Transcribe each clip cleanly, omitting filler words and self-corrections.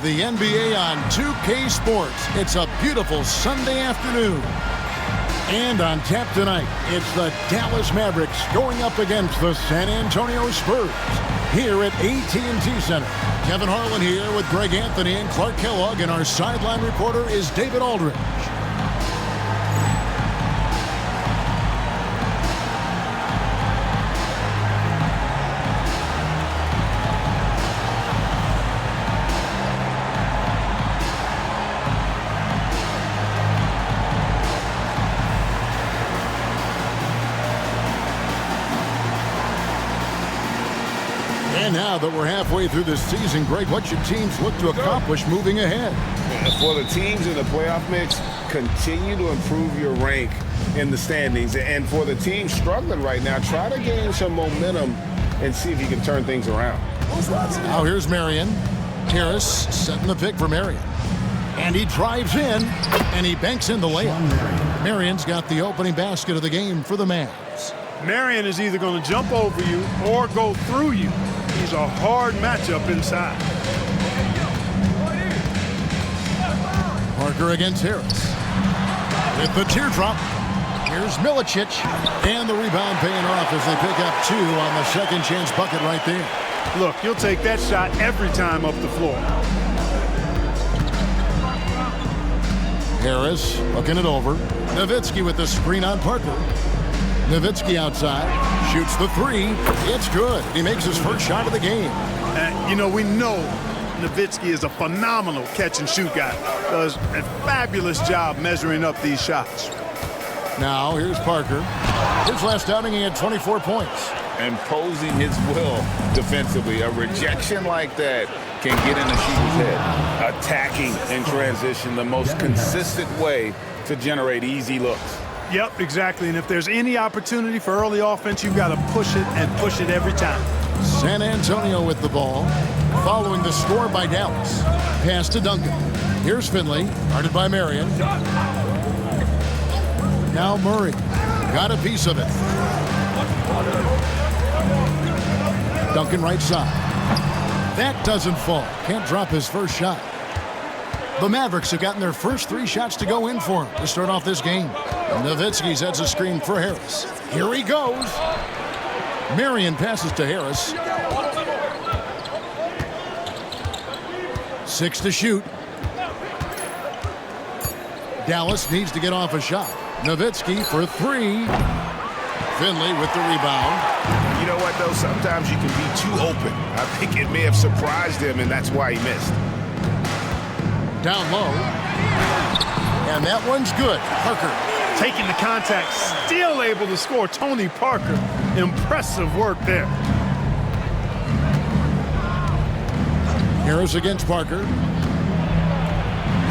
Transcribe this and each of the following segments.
the NBA on 2K Sports. It's a beautiful Sunday afternoon. And on tap tonight, it's the Dallas Mavericks going up against the San Antonio Spurs here at AT&T Center. Kevin Harlan here with Greg Anthony and Clark Kellogg, and our sideline reporter is David Aldridge. And now that we're halfway through this season, Greg, what should teams look to accomplish moving ahead? For the teams in the playoff mix, continue to improve your rank in the standings. And for the team struggling right now, try to gain some momentum and see if you can turn things around. Now here's Marion. Harris setting the pick for Marion. And he drives in, and he banks in the layup. Marion's got the opening basket of the game for the Mavs. Marion is either going to jump over you or go through you. He's a hard matchup inside. Parker against Harris. With the teardrop, here's Milicic. And the rebound paying off as they pick up 2 on the second chance bucket right there. Look, you'll take that shot every time up the floor. Harris looking it over. Nowitzki with the screen on Parker. Nowitzki outside, shoots the 3. It's good. He makes his first shot of the game. We know Nowitzki is a phenomenal catch-and-shoot guy. Does a fabulous job measuring up these shots. Now, here's Parker. His last outing, he had 24 points. Imposing his will defensively. A rejection like that can get in the shooter's head. Attacking in transition, the most consistent way to generate easy looks. Yep, exactly. And if there's any opportunity for early offense, you've got to push it and push it every time. San Antonio with the ball, following the score by Dallas. Pass to Duncan. Here's Finley, guarded by Marion. Now Murray, got a piece of it. Duncan right side. That doesn't fall. Can't drop his first shot. The Mavericks have gotten their first 3 shots to go in for him to start off this game. Nowitzki sets a screen for Harris. Here he goes. Marion passes to Harris. 6 to shoot. Dallas needs to get off a shot. Nowitzki for 3. Finley with the rebound. You know what, though? Sometimes you can be too open. I think it may have surprised him, and that's why he missed. Down low. And that one's good. Parker. Taking the contact, still able to score. Tony Parker, impressive work there. Harris against Parker.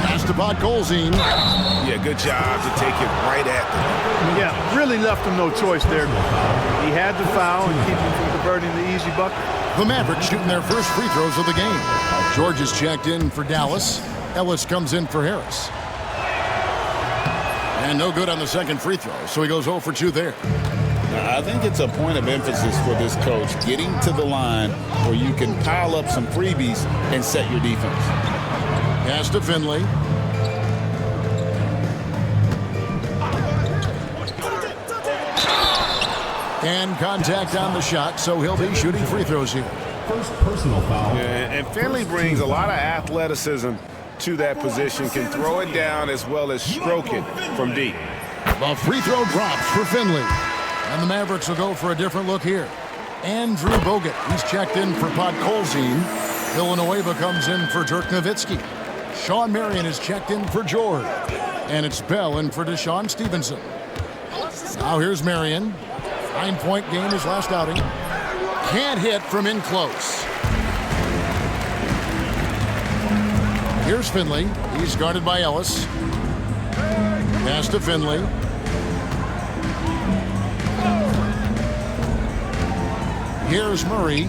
Pass to Podkolzin. Yeah, good job to take it right at them. Yeah, really left him no choice there. He had to foul and keep him from converting the easy bucket. The Mavericks shooting their first free throws of the game. George is checked in for Dallas. Ellis comes in for Harris. And no good on the second free throw, so he goes 0 for 2 there. I think it's a point of emphasis for this coach, getting to the line where you can pile up some freebies and set your defense. Pass to Finley. And contact on the shot, so he'll be shooting free throws here. First personal foul. Yeah, and Finley brings a lot of athleticism to that position, can throw it down as well as stroke it from deep. The free throw drops for Finley. And the Mavericks will go for a different look here. Andrew Bogut, he's checked in for Podkolzin. Villanueva comes in for Dirk Nowitzki. Sean Marion is checked in for George. And it's Bell in for Deshaun Stevenson. Now here's Marion. 9-point game his last outing. Can't hit from in close. Here's Finley. He's guarded by Ellis. Pass to Finley. Here's Murray.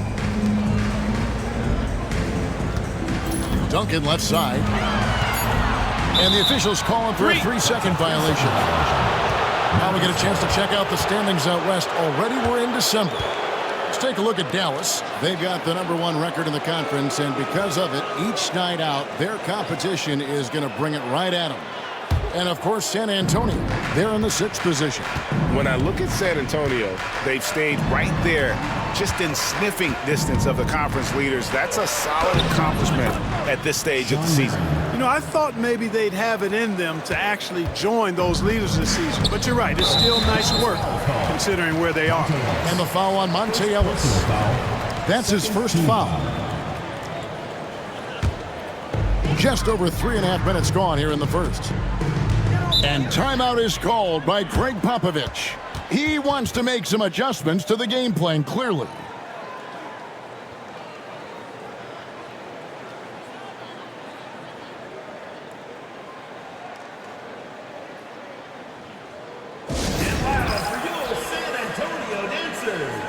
Duncan left side. And the officials calling for a 3-second violation. Now we get a chance to check out the standings out west. Already we're in December. Let's take a look at Dallas. They've got the #1 record in the conference, and because of it, each night out, their competition is going to bring it right at them. And, of course, San Antonio, they're in the 6th position. When I look at San Antonio, they've stayed right there, just in sniffing distance of the conference leaders. That's a solid accomplishment at this stage of the season. You know, I thought maybe they'd have it in them to actually join those leaders this season. But you're right, it's still nice work considering where they are. And the foul on Monte Ellis. That's his first foul. Just over 3.5 minutes gone here in the first. And timeout is called by Greg Popovich. He wants to make some adjustments to the game plan, clearly. And live for your San Antonio dancers.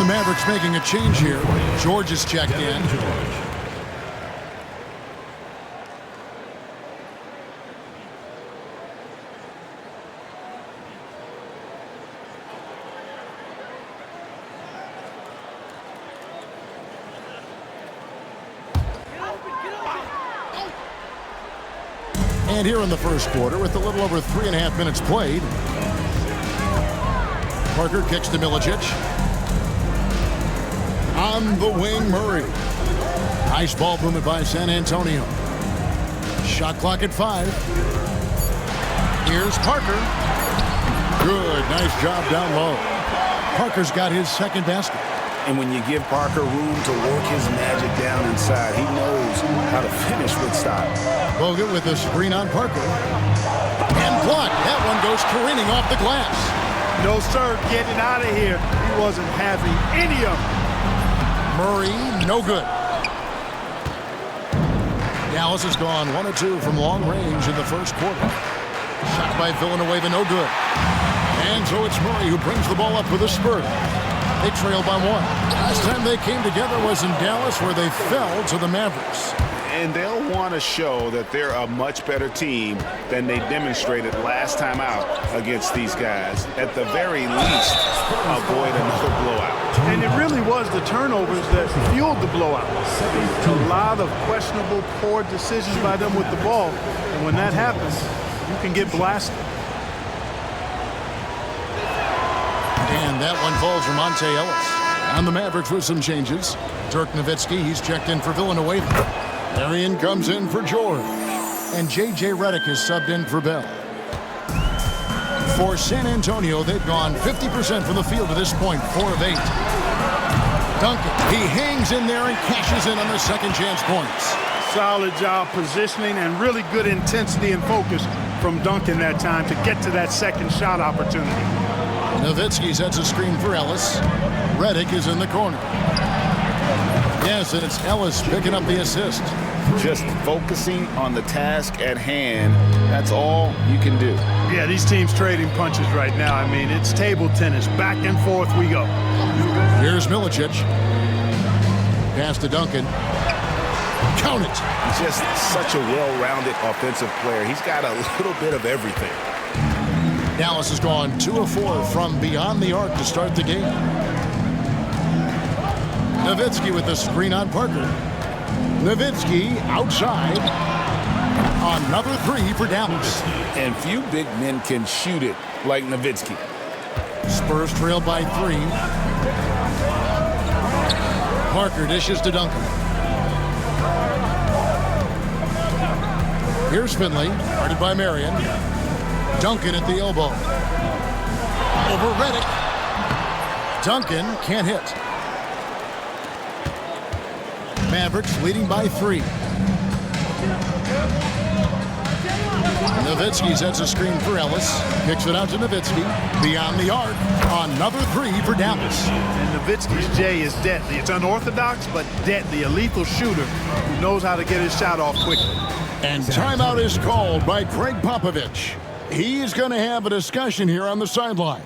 Mavericks making a change here. George is checked in. And here in the first quarter, with a little over 3.5 minutes played, Parker kicks to Milicic. On the wing, Murray. Nice ball movement by San Antonio. Shot clock at 5. Here's Parker. Good, nice job down low. Parker's got his second basket. And when you give Parker room to work his magic down inside, he knows how to finish with style. Bogut with a screen on Parker. And blocked. That one goes careening off the glass. No, sir, getting out of here. He wasn't having any of them. Murray, no good. Dallas has gone 1 of 2 from long range in the first quarter. Shot by Villanueva, no good. And so it's Murray who brings the ball up with a spurt. They trail by 1. Last time they came together was in Dallas, where they fell to the Mavericks. And they'll want to show that they're a much better team than they demonstrated last time out against these guys. At the very least, avoid another blowout. And it really was the turnovers that fueled the blowout. A lot of questionable, poor decisions by them with the ball. And when that happens, you can get blasted. And that one falls for Monte Ellis. And the Mavericks with some changes. Dirk Nowitzki, he's checked in for Villanueva. Marion comes in for George. And J.J. Redick is subbed in for Bell. For San Antonio, they've gone 50% from the field to this point, 4 of 8. Duncan, he hangs in there and cashes in on the second chance points. Solid job positioning and really good intensity and focus from Duncan that time to get to that second shot opportunity. Nowitzki sets a screen for Ellis. Redick is in the corner. Yes, and it's Ellis picking up the assist. Just focusing on the task at hand, that's all you can do. Yeah, these teams trading punches right now. I mean, it's table tennis. Back and forth we go. Here's Milicic. Pass to Duncan. Count it. Just such a well-rounded offensive player. He's got a little bit of everything. Dallas has gone 2 of 4 from beyond the arc to start the game. Nowitzki with the screen on Parker. Nowitzki outside. Another 3 for Dallas. And few big men can shoot it like Nowitzki. Spurs trail by 3. Parker dishes to Duncan. Here's Finley, guarded by Marion. Duncan at the elbow. Over Redick. Duncan can't hit. Mavericks leading by 3. Nowitzki sets a screen for Ellis. Kicks it out to Nowitzki. Beyond the arc. Another 3 for Dallas. And Nowitzki's J is deadly. It's unorthodox, but deadly. A lethal shooter who knows how to get his shot off quickly. And timeout is called by Greg Popovich. He's going to have a discussion here on the sideline.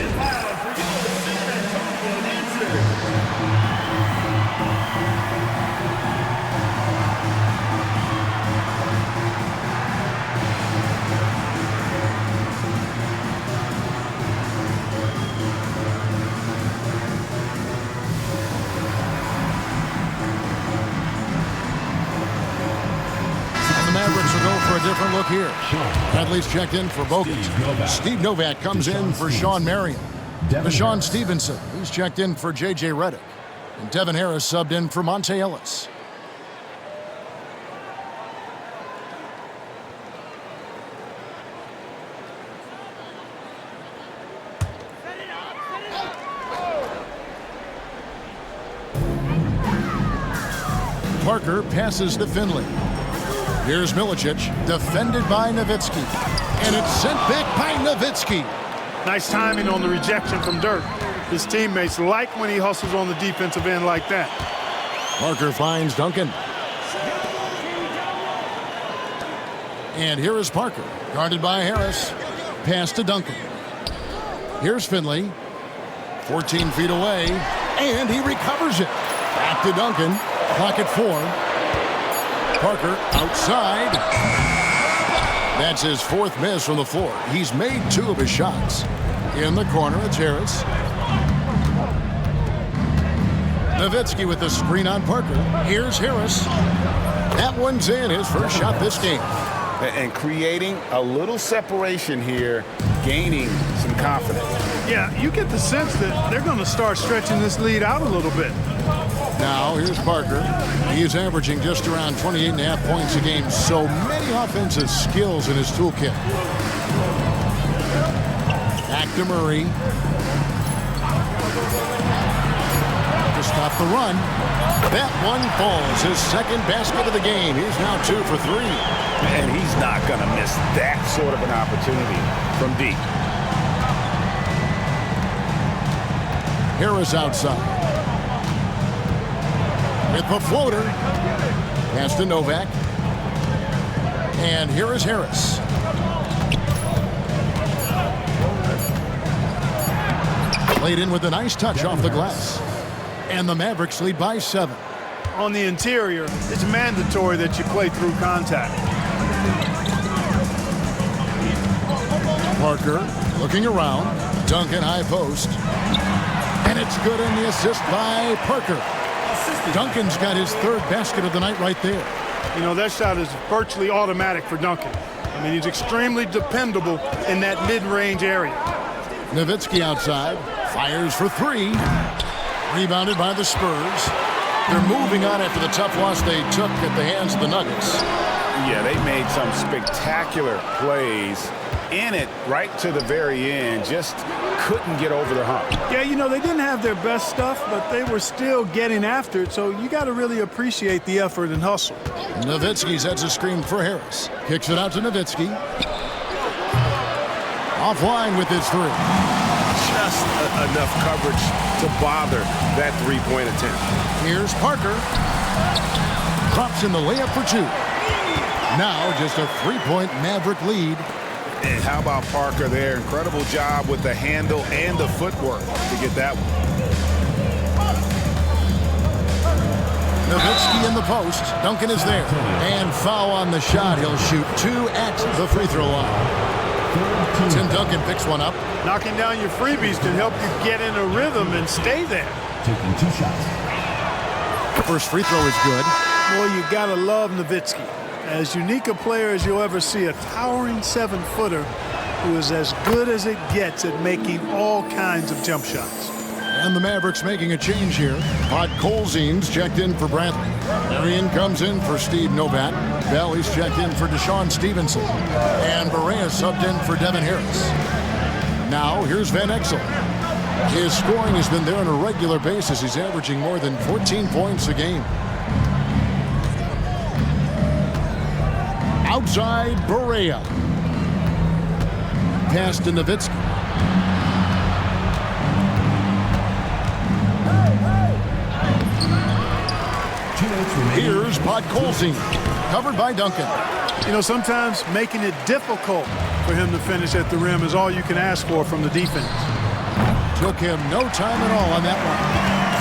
And loud for your San Antonio dancers. Mavericks will go for a different look here. Bradley's checked in for Bogut. Steve Novak comes in for Sean Marion. Deshaun Stevenson, he's checked in for J.J. Redick. And Devin Harris subbed in for Monte Ellis. Parker passes to Finley. Here's Milicic, defended by Nowitzki. And it's sent back by Nowitzki. Nice timing on the rejection from Dirk. His teammates like when he hustles on the defensive end like that. Parker finds Duncan. And here is Parker, guarded by Harris. Pass to Duncan. Here's Finley, 14 feet away, and he recovers it. Back to Duncan, clock at 4. Parker outside. That's his fourth miss from the floor. He's made 2 of his shots. In the corner, it's Harris. Nowitzki with the screen on Parker. Here's Harris. That one's in, his first shot this game. And creating a little separation here, gaining some confidence. Yeah, you get the sense that they're going to start stretching this lead out a little bit. Now, here's Parker. He is averaging just around 28.5 points a game. So many offensive skills in his toolkit. Back to Murray. To stop the run. That one falls. His second basket of the game. He's now 2 for 3. And he's not going to miss that sort of an opportunity from deep. Harris outside. With the floater. Pass to Novak. And here is Harris. Played in with a nice touch off the glass. And the Mavericks lead by 7. On the interior, it's mandatory that you play through contact. Parker looking around. Duncan high post. And it's good in the assist by Parker. Duncan's got his 3rd basket of the night right there. You know, that shot is virtually automatic for Duncan. I mean, he's extremely dependable in that mid-range area. Nowitzki outside. Fires for 3. Rebounded by the Spurs. They're moving on after the tough loss they took at the hands of the Nuggets. Yeah, they made some spectacular plays in it right to the very end. Just couldn't get over the hump. Yeah, you know, they didn't have their best stuff, but they were still getting after it, so you got to really appreciate the effort and hustle. Nowitzki sets a screen for Harris. Kicks it out to Nowitzki. Offline with his 3. Just enough coverage to bother that 3-point attempt. Here's Parker. Drops in the layup for 2. Now just a 3-point Maverick lead. And how about Parker there? Incredible job with the handle and the footwork to get that one. Nowitzki in the post. Duncan is there. And foul on the shot. He'll shoot 2 at the free throw line. Tim Duncan picks one up. Knocking down your freebies can help you get in a rhythm and stay there. Taking 2 shots. First free throw is good. Boy, you got to love Nowitzki. As unique a player as you'll ever see, a towering 7-footer who is as good as it gets at making all kinds of jump shots. And the Mavericks making a change here. Colzine's checked in for Bradley. Marion comes in for Steve Novak. Valley's checked in for Deshaun Stevenson. And Barea subbed in for Devin Harris. Now here's Van Exel. His scoring has been there on a regular basis. He's averaging more than 14 points a game. Outside, Barea. Pass to Nowitzki. Here's Colzine, covered by Duncan. You know, sometimes making it difficult for him to finish at the rim is all you can ask for from the defense. Took him no time at all on that one.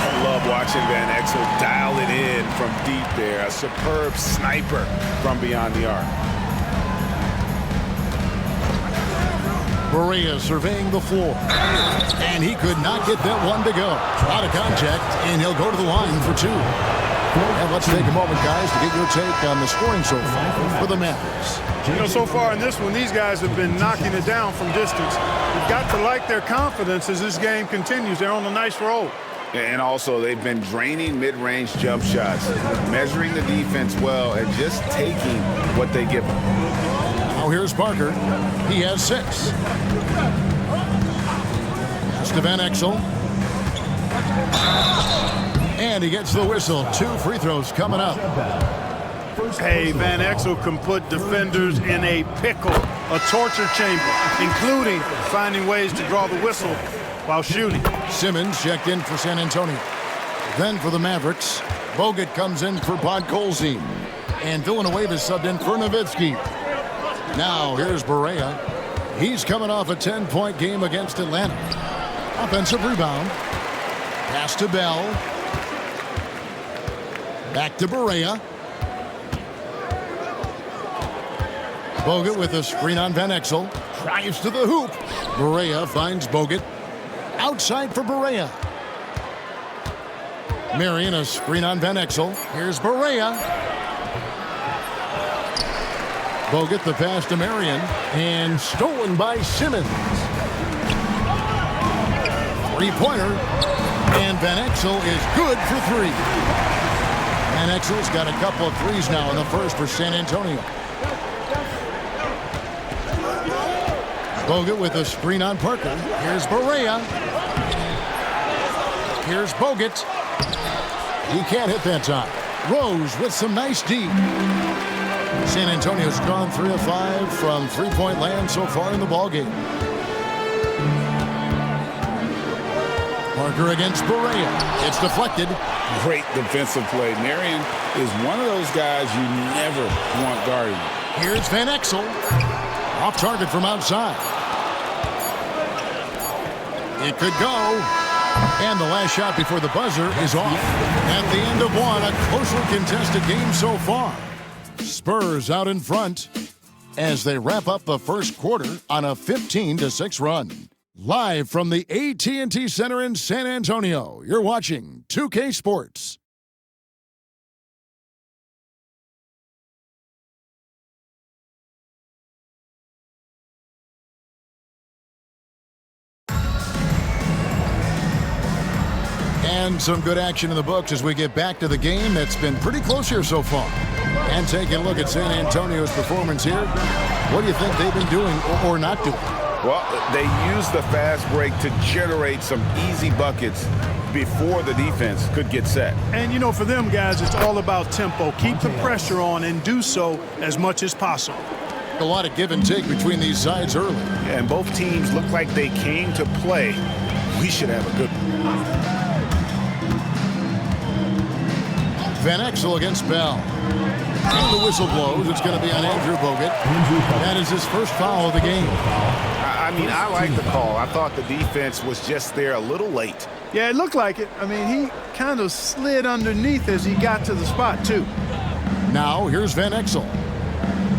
I love watching Van Exel dial it in from deep there. A superb sniper from beyond the arc. Berea surveying the floor. And he could not get that one to go. Out of contact, and he'll go to the line for two. And let's take a moment, guys, to get your take on the scoring so far for the Mavericks. You know, so far in this one, these guys have been knocking it down from distance. You've got to like their confidence as this game continues. They're on a nice roll. And also, they've been draining mid-range jump shots, measuring the defense well, and just taking what they give them. Now here's Parker. He has 6. Pass to Van Exel. And he gets the whistle. 2 free throws coming up. Hey, Van Exel can put defenders in a pickle, a torture chamber, including finding ways to draw the whistle while shooting. Simmons checked in for San Antonio. Then for the Mavericks, Bogut comes in for Podkolzin. And Villanueva subbed in for Nowitzki. Now here's Berea. He's coming off a 10-point game against Atlanta. Offensive rebound. Pass to Bell. Back to Berea. Bogut with a screen on Van Exel. Drives to the hoop. Berea finds Bogut. Outside for Berea. Marion, a screen on Van Exel. Here's Berea. Bogut the pass to Marion. And stolen by Simmons. Three-pointer. And Van Exel is good for 3. Van Exel's got a couple of threes now in the first for San Antonio. Bogut with a screen on Parker. Here's Berea. Here's Bogut. He can't hit that time. Rose with some nice D. San Antonio's gone 3 of 5 from three-point land so far in the ballgame. Parker against Berea. It's deflected. Great defensive play. Marion is one of those guys you never want guarding. Here's Van Exel. Off target from outside. It could go. And the last shot before the buzzer is off. At the end of one, a closely contested game so far. Spurs out in front as they wrap up the first quarter on a 15-6 run. Live from the AT&T Center in San Antonio, you're watching 2K Sports. And some good action in the books as we get back to the game that's been pretty close here so far. And taking a look at San Antonio's performance here, what do you think they've been doing or not doing? Well, they used the fast break to generate some easy buckets before the defense could get set. And, you know, for them guys, it's all about tempo. Keep the pressure on and do so as much as possible. A lot of give and take between these sides early. Yeah, and both teams look like they came to play. We should have a good one. Van Exel against Bell. And the whistle blows. It's going to be on Andrew Bogut. That is his first foul of the game. I mean, I like the call. I thought the defense was just there a little late. Yeah, it looked like it. I mean, he kind of slid underneath as he got to the spot, too. Now, here's Van Exel.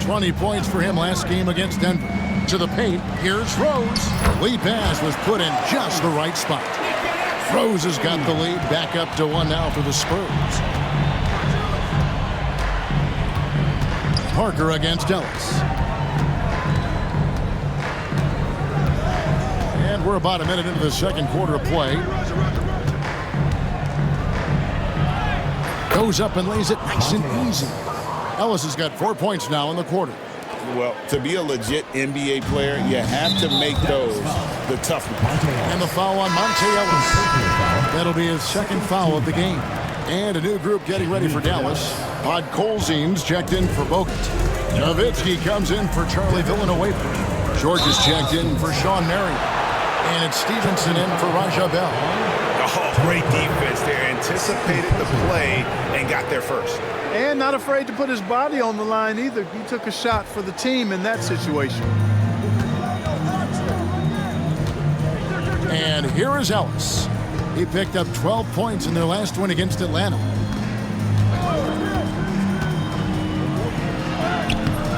20 points for him last game against Denver. To the paint, here's Rose. Lead pass was put in just the right spot. Rose has got the lead back up to 1 now for the Spurs. Parker against Ellis. And we're about a minute into the second quarter of play. Goes up and lays it nice and easy. Ellis has got 4 points now in the quarter. Well, to be a legit NBA player, you have to make those the tough ones. And the foul on Monte Ellis. That'll be his second foul of the game. And a new group getting ready for Dallas. Podkolzin's checked in for Bogut. Nowitzki comes in for Charlie Villanueva. George is checked in for Sean Marion. And it's Stevenson in for Raja Bell. Oh, great defense there. Anticipated the play and got there first. And not afraid to put his body on the line either. He took a shot for the team in that situation. And And here is Ellis. He picked up 12 points in their last win against Atlanta.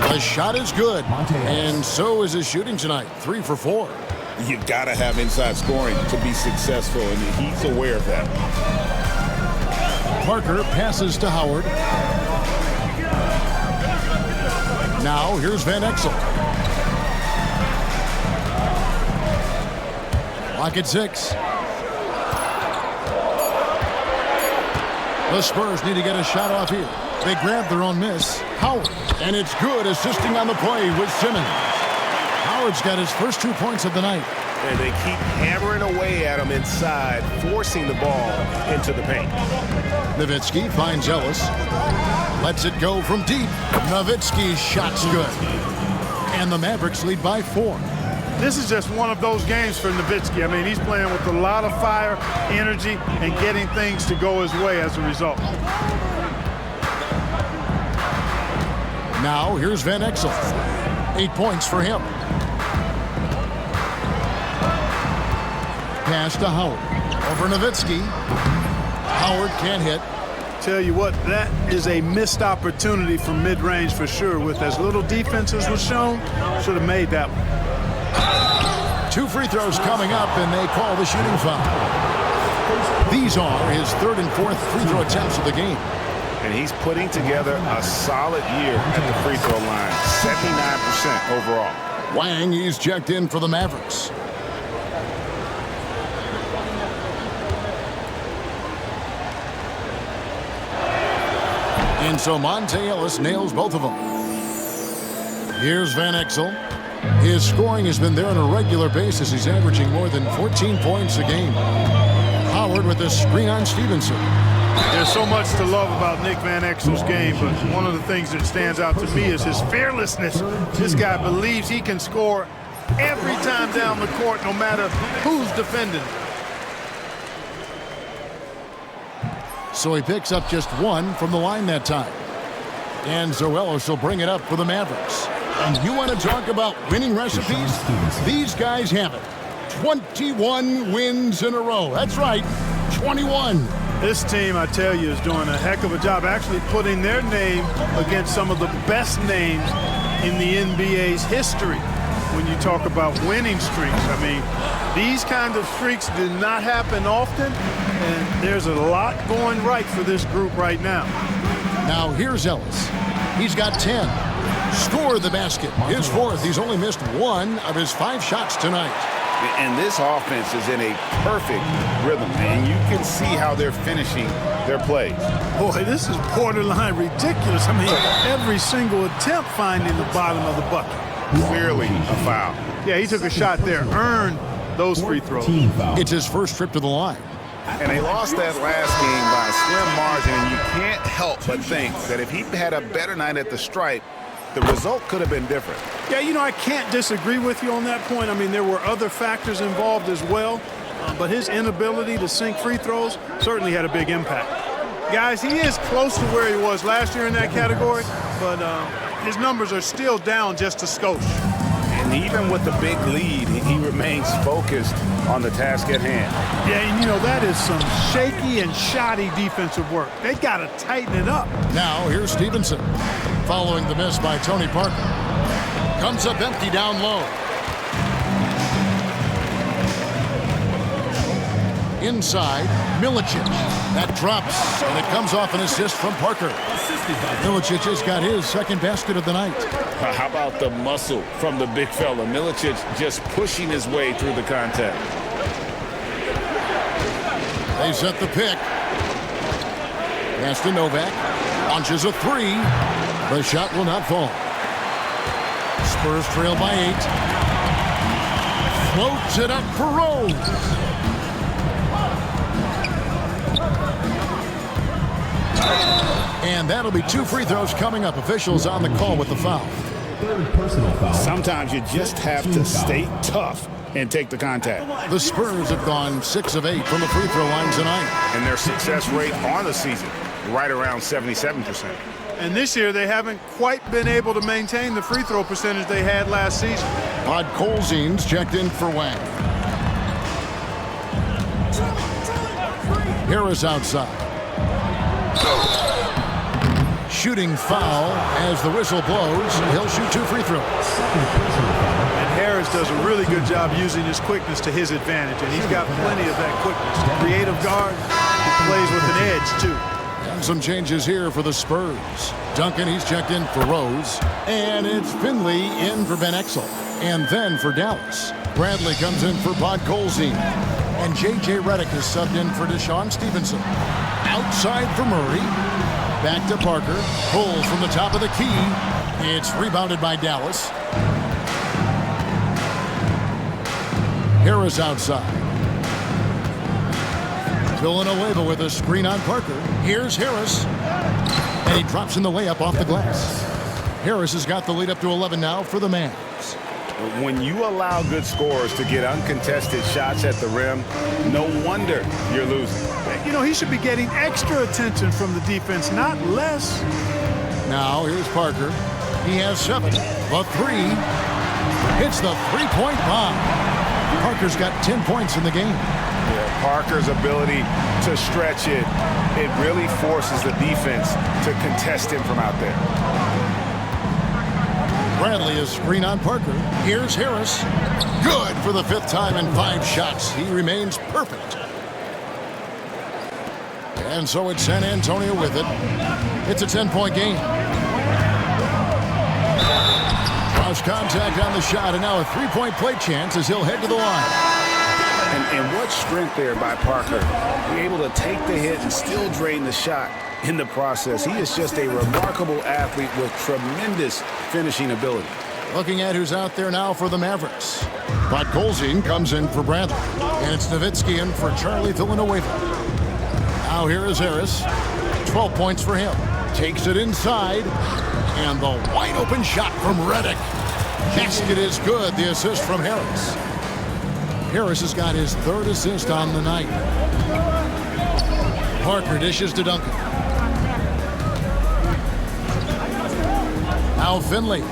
The shot is good, and so is his shooting tonight, 3 for 4. You've got to have inside scoring to be successful, and he's aware of that. Parker passes to Howard. Now here's Van Exel. Lock at 6. The Spurs need to get a shot off here. They grab their own miss. Howard, and it's good, assisting on the play with Simmons. Howard's got his first 2 points of the night. And they keep hammering away at him inside, forcing the ball into the paint. Nowitzki finds Ellis. Lets it go from deep. Nowitzki's shot's good. And the Mavericks lead by 4. This is just one of those games for Nowitzki. I mean, he's playing with a lot of fire, energy, and getting things to go his way as a result. Now here's Van Exel. 8 points for him. Pass to Howard. Over Nowitzki. Howard can't hit. Tell you what, that is a missed opportunity from mid-range for sure. With as little defense as was shown, should have made that one. 2 free throws coming up, and they call the shooting foul. These are his 3rd and 4th free throw attempts of the game. And he's putting together a solid year at the free throw line, 79% overall. Wang, he's checked in for the Mavericks. And so Monte Ellis nails both of them. Here's Van Exel. His scoring has been there on a regular basis. He's averaging more than 14 points a game. Howard with a screen on Stevenson. There's so much to love about Nick Van Exel's game, but one of the things that stands out to me is his fearlessness. This guy believes he can score every time down the court, no matter who's defending. So he picks up just 1 from the line that time. And Zoellos will bring it up for the Mavericks. And you want to talk about winning recipes? These guys have it. 21 wins in a row. That's right, 21. This team, I tell you, is doing a heck of a job actually putting their name against some of the best names in the NBA's history when you talk about winning streaks. I mean, these kind of streaks do not happen often, and there's a lot going right for this group right now. Now here's Ellis. He's got 10. Score the basket. His 4th. He's only missed 1 of his 5 shots tonight. And this offense is in a perfect rhythm, and you can see how they're finishing their plays. Boy, this is borderline ridiculous. I mean, every single attempt finding the bottom of the bucket. Clearly a foul. Yeah, he took a shot there, earned those free throws. It's his first trip to the line. And they lost that last game by a slim margin, and you can't help but think that if he had a better night at the stripe, the result could have been different. Yeah, you know, I can't disagree with you on that point. I mean, there were other factors involved as well, but his inability to sink free throws certainly had a big impact. Guys, he is close to where he was last year in that category, but his numbers are still down just a skosh. And even with the big lead, he remains focused on the task at hand. Yeah, and you know, that is some shaky and shoddy defensive work. They got to tighten it up. Now here's Stevenson. Following the miss by Tony Parker. Comes up empty down low. Inside, Milicic. That drops, and it comes off an assist from Parker. Milicic has got his 2nd basket of the night. How about the muscle from the big fella? Milicic just pushing his way through the contact. They set the pick. Pass to Novak. Launches a 3. The shot will not fall. Spurs trail by 8. Floats it up for Rose. And that'll be 2 free throws coming up. Officials on the call with the foul. Sometimes you just have to stay tough and take the contact. The Spurs have gone 6 of 8 from the free throw line tonight. And their success rate on the season, right around 77%. And this year, they haven't quite been able to maintain the free throw percentage they had last season. Podkolzin's checked in for Wang. Harris outside. Shooting foul as the whistle blows. He'll shoot 2 free throws. And Harris does a really good job using his quickness to his advantage, and he's got plenty of that quickness. Creative guard, he plays with an edge, too. And some changes here for the Spurs. Duncan, he's checked in for Rose. And it's Finley in for Ben Exel. And then for Dallas, Bradley comes in for Pod Colzine. And J.J. Redick is subbed in for Deshaun Stevenson. Outside for Murray. Back to Parker. Pulls from the top of the key. It's rebounded by Dallas. Harris outside. Villanueva with a screen on Parker. Here's Harris. And he drops in the layup off the glass. Harris has got the lead up to 11 now for the Mavs. When you allow good scorers to get uncontested shots at the rim, no wonder you're losing. You know, he should be getting extra attention from the defense, not less. Now, here's Parker. He has 7. The 3. Hits the three-point bomb. Parker's got 10 points in the game. Yeah, Parker's ability to stretch it really forces the defense to contest him from out there. Bradley is screen on Parker. Here's Harris. Good for the 5th time in 5 shots. He remains perfect. And so it's San Antonio with it. It's a 10-point game. Cross contact on the shot, and now a 3-point play chance as he'll head to the line. And what strength there by Parker. Be able to take the hit and still drain the shot in the process. He is just a remarkable athlete with tremendous finishing ability. Looking at who's out there now for the Mavericks. Pod Colzine comes in for Bradley. And it's Nowitzki in for Charlie Villanueva. Now here is Harris. 12 points for him. Takes it inside. And the wide open shot from Redick. Basket is good. The assist from Harris. Harris has got his 3rd assist on the night. Parker dishes to Duncan. Now Finley.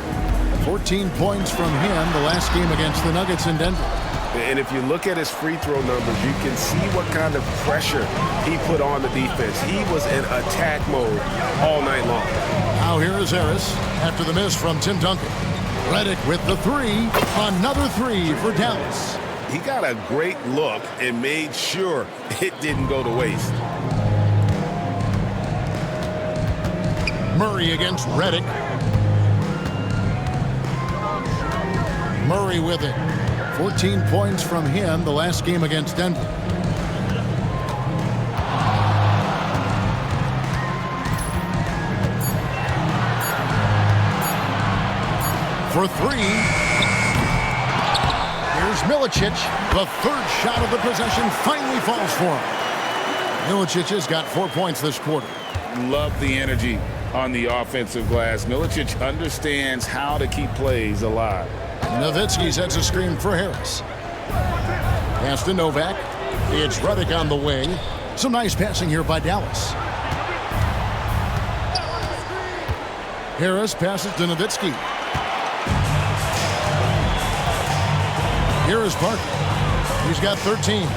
14 points from him the last game against the Nuggets in Denver. And if you look at his free throw numbers, you can see what kind of pressure he put on the defense. He was in attack mode all night long. Now here is Harris after the miss from Tim Duncan. Redick with the 3. Another 3 for Dallas. He got a great look and made sure it didn't go to waste. Murray against Redick. Murray with it. 14 points from him the last game against Denver. For 3. Here's Milicic. The 3rd shot of the possession finally falls for him. Milicic has got 4 points this quarter. Love the energy on the offensive glass. Milicic understands how to keep plays alive. Nowitzki sets a screen for Harris. Pass to Novak. It's Redick on the wing. Some nice passing here by Dallas. Harris passes to Nowitzki. Here is Parker. He's got 13.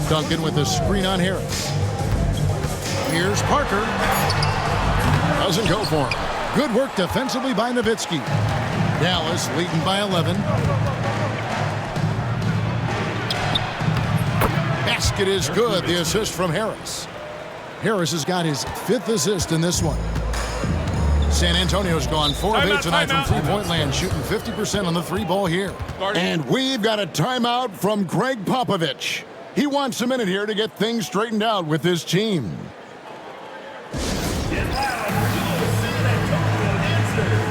Duncan with the screen on Harris. Here's Parker. Doesn't go for him. Good work defensively by Nowitzki. Dallas leading by 11. Basket is good. The assist from Harris. Harris has got his 5th assist in this one. San Antonio's gone 4 of 8 tonight from three-point land, shooting 50% on the 3-ball here. And we've got a timeout from Greg Popovich. He wants a minute here to get things straightened out with his team. Get loud for your San Antonio dancers.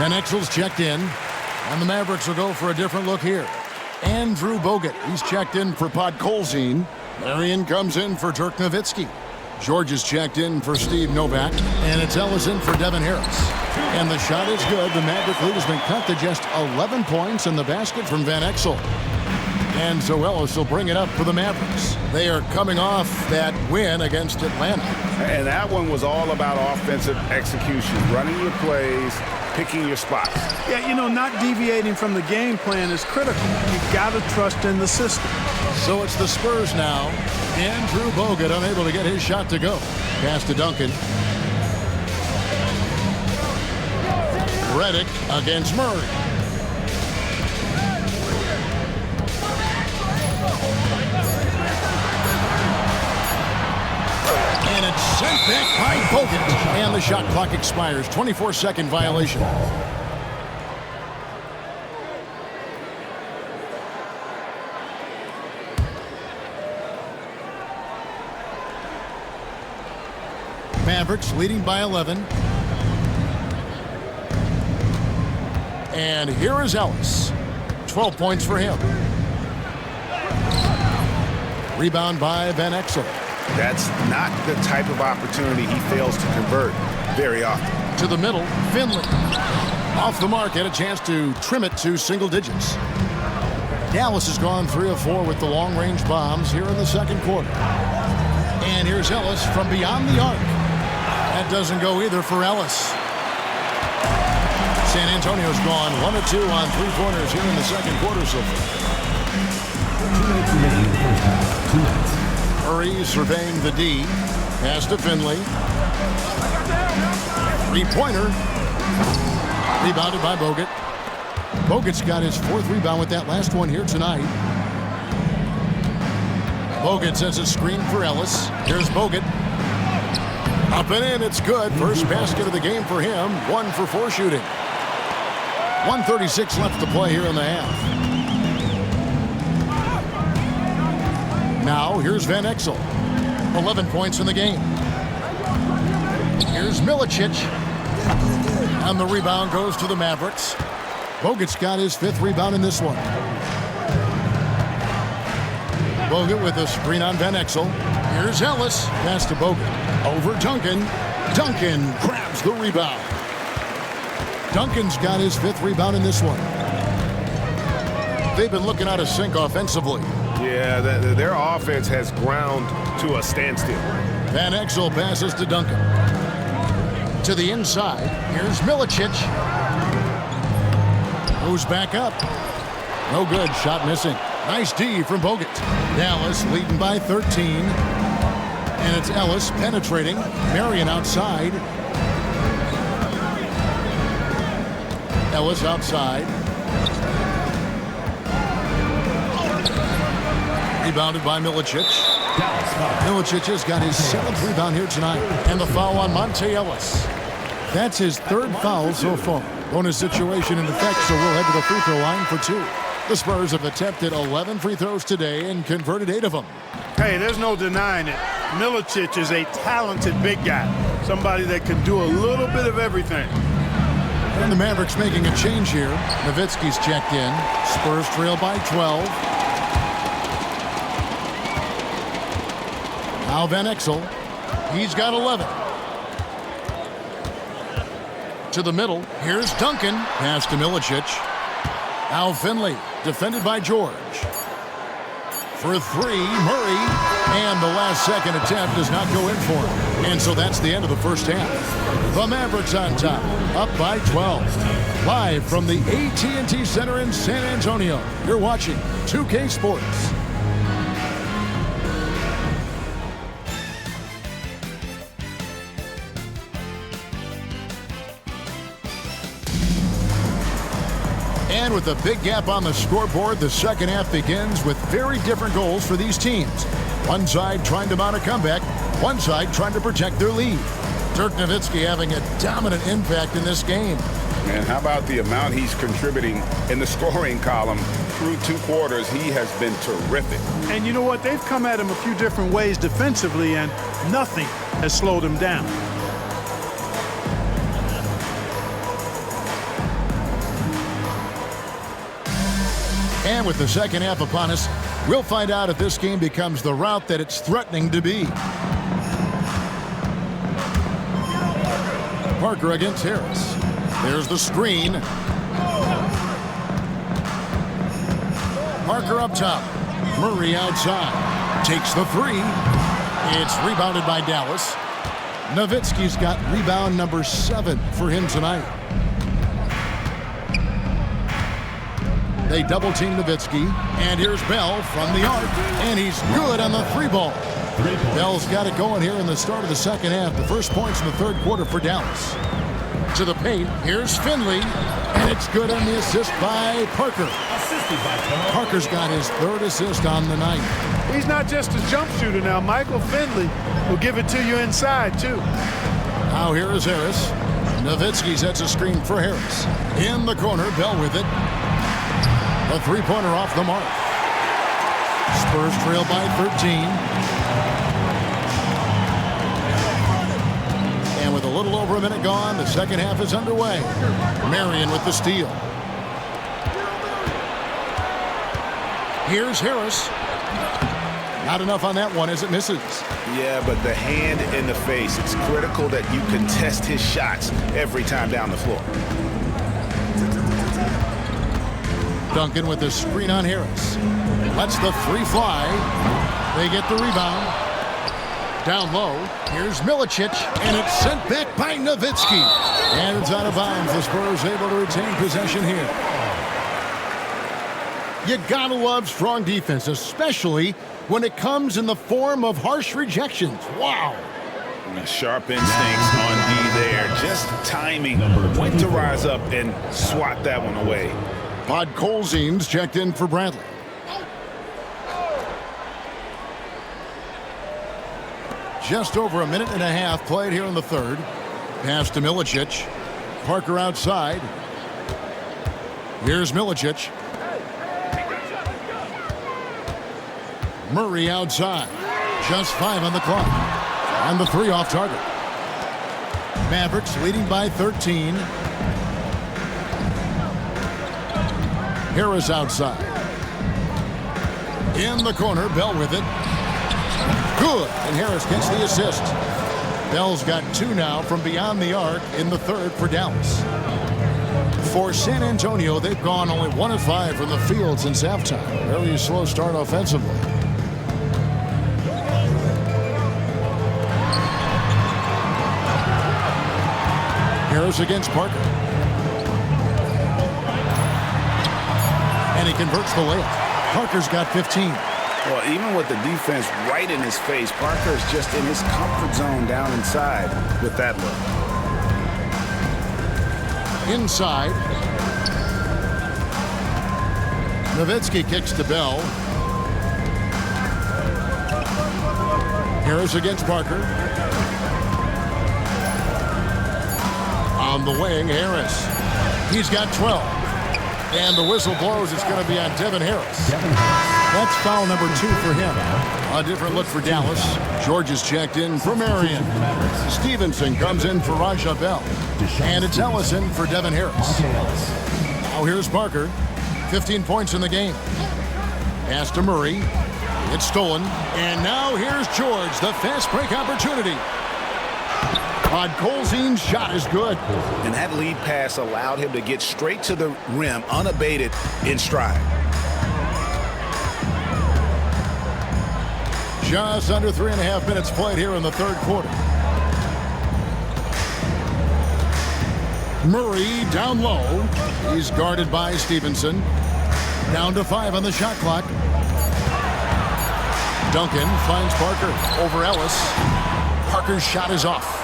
Van Exel's checked in, and the Mavericks will go for a different look here. Andrew Bogut, he's checked in for Podkolzin. Marion comes in for Dirk Nowitzki. George is checked in for Steve Novak, and it's Ellis in for Devin Harris. And the shot is good. The Maverick lead has been cut to just 11 points in the basket from Van Exel. And so Ellis will bring it up for the Mavericks. They are coming off that win against Atlanta. And that one was all about offensive execution, running your plays, picking your spots. Yeah, you know, not deviating from the game plan is critical. You got to trust in the system. So it's the Spurs now. Andrew Bogut unable to get his shot to go. Pass to Duncan. Redick against Murray. And it's sent back by Bogut. And the shot clock expires. 24-second violation. Mavericks leading by 11. And here is Ellis. 12 points for him. Rebound by Van Exel. That's not the type of opportunity he fails to convert very often. To the middle, Finley. Off the mark, had a chance to trim it to single digits. Dallas has gone 3 of 4 with the long-range bombs here in the second quarter. And here's Ellis from beyond the arc. That doesn't go either for Ellis. San Antonio's gone 1 of 2 on 3-pointers here in the second quarter so far. Murray surveying the D. Pass to Finley. 3-pointer. Rebounded by Bogut. Bogut's got his 4th rebound with that last one here tonight. Bogut sends a screen for Ellis. Here's Bogut. Up and in, it's good. First basket of the game for him. 1 for 4 shooting. 1:36 left to play here in the half. Now, here's Van Exel. 11 points in the game. Here's Milicic. And the rebound goes to the Mavericks. Bogut's got his 5th rebound in this one. Bogut with a screen on Van Exel. Here's Ellis. Pass to Bogut. Over Duncan. Duncan grabs the rebound. Duncan's got his 5th rebound in this one. They've been looking out of sync offensively. Yeah, their offense has ground to a standstill. Van Exel passes to Duncan. To the inside. Here's Milicic. Moves back up. No good. Shot missing. Nice D from Bogut. Dallas leading by 13. And it's Ellis penetrating. Marion outside. Ellis outside. Rebounded by Milicic. Milicic has got his 7th rebound here tonight. And the foul on Monte Ellis. That's his 3rd foul so far. Bonus situation in effect, so we'll head to the free throw line for 2. The Spurs have attempted 11 free throws today and converted 8 of them. Hey, there's no denying it. Milicic is a talented big guy. Somebody that can do a little bit of everything. And the Mavericks making a change here. Nowitzki's checked in. Spurs trail by 12. Now Van Exel. He's got 11. To the middle. Here's Duncan. Pass to Milicic. Now Finley. Defended by George. For 3, Murray. And the last second attempt does not go in for him. And so that's the end of the first half. The Mavericks on top, up by 12. Live from the AT&T Center in San Antonio, you're watching 2K Sports. And with a big gap on the scoreboard, the second half begins with very different goals for these teams. One side trying to mount a comeback, one side trying to protect their lead. Dirk Nowitzki having a dominant impact in this game. And how about the amount he's contributing in the scoring column through 2 quarters? He has been terrific. And you know what? They've come at him a few different ways defensively, and nothing has slowed him down. And with the second half upon us, we'll find out if this game becomes the route that it's threatening to be. Parker against Harris. There's the screen. Parker up top. Murray outside. Takes the three. It's rebounded by Dallas. Nowitzki's got rebound number 7 for him tonight. They double-team Nowitzki. And here's Bell from the arc. And he's good on the 3-ball. Bell's got it going here in the start of the second half. The first points in the third quarter for Dallas. To the paint. Here's Finley. And it's good on the assist by Parker. Parker's got his 3rd assist on the night. He's not just a jump shooter now. Michael Finley will give it to you inside, too. Now here is Harris. Nowitzki sets a screen for Harris. In the corner, Bell with it. A 3-pointer off the mark. Spurs trail by 13. And with a little over a minute gone, the second half is underway. Marion with the steal. Here's Harris. Not enough on that one as it misses. Yeah, but the hand in the face, it's critical that you contest his shots every time down the floor. Duncan with the screen on Harris. Lets the 3 fly. They get the rebound. Down low, here's Milicic, and it's sent back by Nowitzki. And it's out of bounds. The Spurs able to retain possession here. You gotta love strong defense, especially when it comes in the form of harsh rejections. Wow. Sharp instincts on D there. Just timing when to rise up and swat that one away. Podkolzin's checked in for Bradley. Just over a minute and a half played here in the third. Pass to Milicic. Parker outside. Here's Milicic. Murray outside. Just 5 on the clock. And the 3 off target. Mavericks leading by 13. Harris outside. In the corner, Bell with it. Good, and Harris gets the assist. Bell's got 2 now from beyond the arc in the third for Dallas. For San Antonio, they've gone only 1 of 5 from the field since halftime. Very slow start offensively. Harris against Parker. And he converts the layup. Parker's got 15. Well, even with the defense right in his face, Parker's just in his comfort zone down inside with that look. Inside. Nowitzki kicks to Bell. Harris against Parker. On the wing, Harris. He's got 12. And the whistle blows. It's going to be on Devin Harris. That's foul number 2 for him. A different look for Dallas. George is checked in for Marion. Stevenson comes in for Raja Bell. And it's Ellison for Devin Harris. Now here's Parker. 15 points in the game. Pass to Murray. It's stolen. And now here's George. The fast break opportunity. Podkolzin's shot is good. And that lead pass allowed him to get straight to the rim unabated in stride. Just under 3.5 minutes played here in the third quarter. Murray down low. He's guarded by Stevenson. Down to 5 on the shot clock. Duncan finds Parker over Ellis. Parker's shot is off.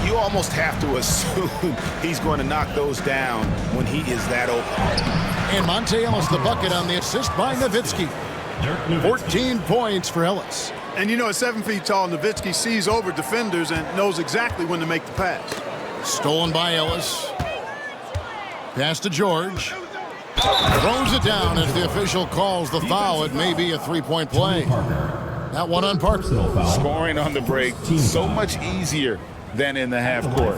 You almost have to assume he's going to knock those down when he is that open. And Monte Ellis the bucket on the assist by Nowitzki. 14 points for Ellis. And you know, at 7 feet tall, Nowitzki sees over defenders and knows exactly when to make the pass. Stolen by Ellis. Pass to George. Throws it down as the official calls the foul. It may be a 3-point play. That one on Parker. Scoring on the break, so much easier than in the half court.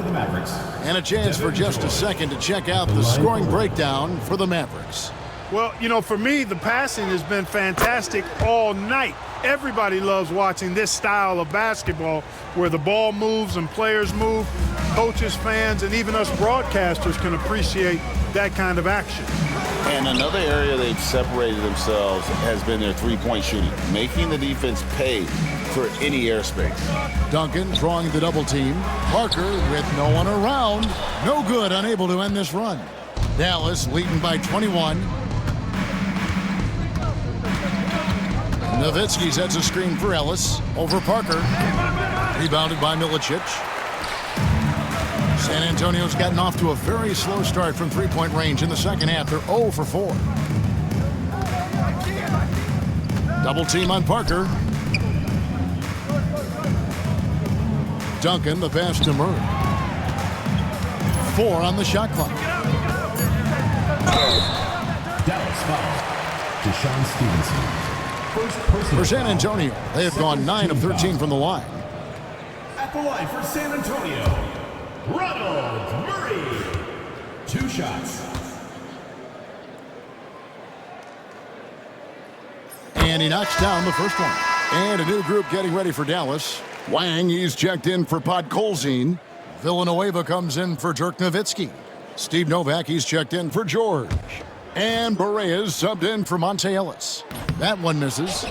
And a chance for just a second to check out the scoring breakdown for the Mavericks. Well, you know, for me, the passing has been fantastic all night. Everybody loves watching this style of basketball where the ball moves and players move. Coaches, fans, and even us broadcasters can appreciate that kind of action. And another area they've separated themselves has been their three-point shooting, making the defense pay for any airspace. Duncan drawing the double team. Parker with no one around. No good, unable to end this run. Dallas leading by 21. Nowitzki sets a screen for Ellis. Over Parker. Rebounded by Milicic. San Antonio's gotten off to a very slow start from three-point range in the second half. They're 0 for 4. Double team on Parker. Duncan, the pass to Murray. 4 on the shot clock. Dallas foul. Deshaun Stevenson. For San Antonio, they have gone 9 of 13 from the line. At the line for San Antonio, Ronald Murray. 2 shots. And he knocks down the first one. And a new group getting ready for Dallas. Wang, he's checked in for Podkolzin. Villanueva comes in for Dirk Nowitzki. Steve Novak, he's checked in for George. And Berea's subbed in for Monte Ellis. That one misses.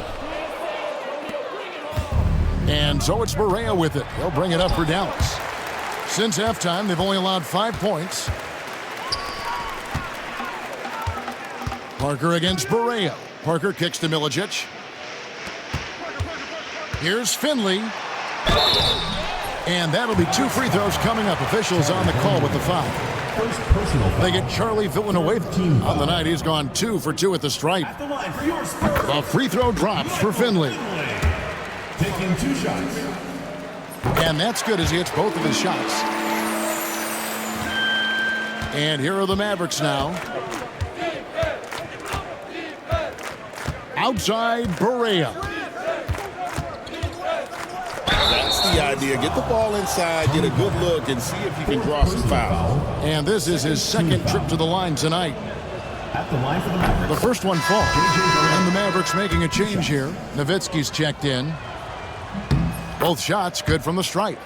And so it's Berea with it. He'll bring it up for Dallas. Since halftime, they've only allowed 5 points. Parker against Berea. Parker kicks to Milicic. Here's Finley. And that'll be 2 free throws coming up. Officials on the call with the foul. They get Charlie Villanueva on the night. He's gone 2 for 2 at the stripe. At the line for your Spurs. A free throw drops for Finley. Taking 2 shots. And that's good as he hits both of his shots. And here are the Mavericks now. Outside Berea. That's the idea. Get the ball inside, get a good look, and see if you can draw some fouls. And this is his second trip to the line tonight. At the line for the Mavericks. The first one falls. And the Mavericks making a change here. Nowitzki's checked in. Both shots good from the stripe.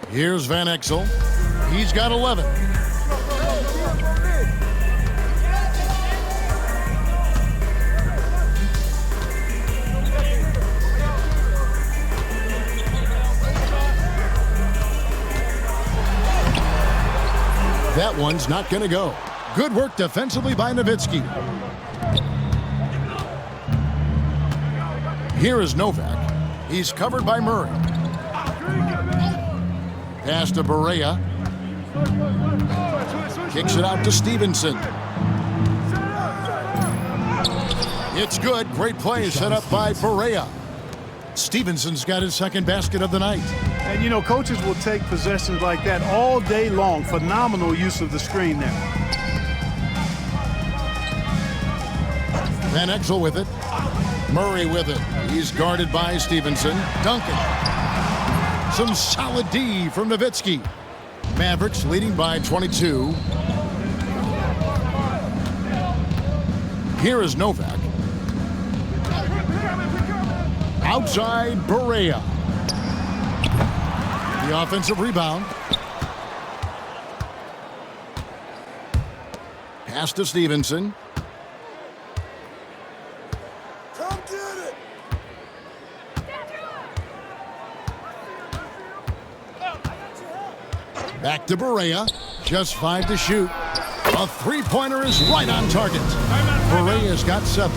Here's Van Exel. He's got 11. That one's not going to go. Good work defensively by Nowitzki. Here is Novak. He's covered by Murray. Pass to Berea. Kicks it out to Stevenson. It's good. Great play set up by Berea. Stevenson's got his second basket of the night. And, you know, coaches will take possessions like that all day long. Phenomenal use of the screen there. Van Exel with it. Murray with it. He's guarded by Stevenson. Duncan. Some solid D from Nowitzki. Mavericks leading by 22. Here is Novak. Outside Berea. The offensive rebound. Pass to Stevenson. Come get it. Back to Berea. Just 5 to shoot. A three-pointer is right on target. Berea's got 7.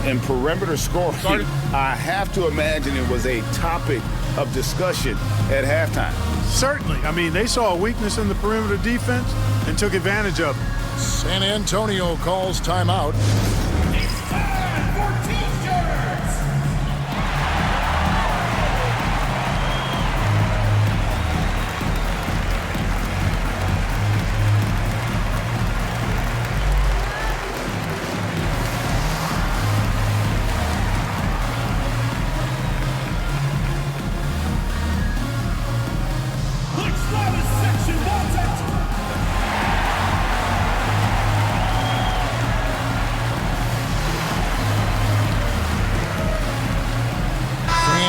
And perimeter scoring, I have to imagine it was a topic of discussion at halftime. Certainly. I mean, they saw a weakness in the perimeter defense and took advantage of it. San Antonio calls timeout. It's time for T-shirts.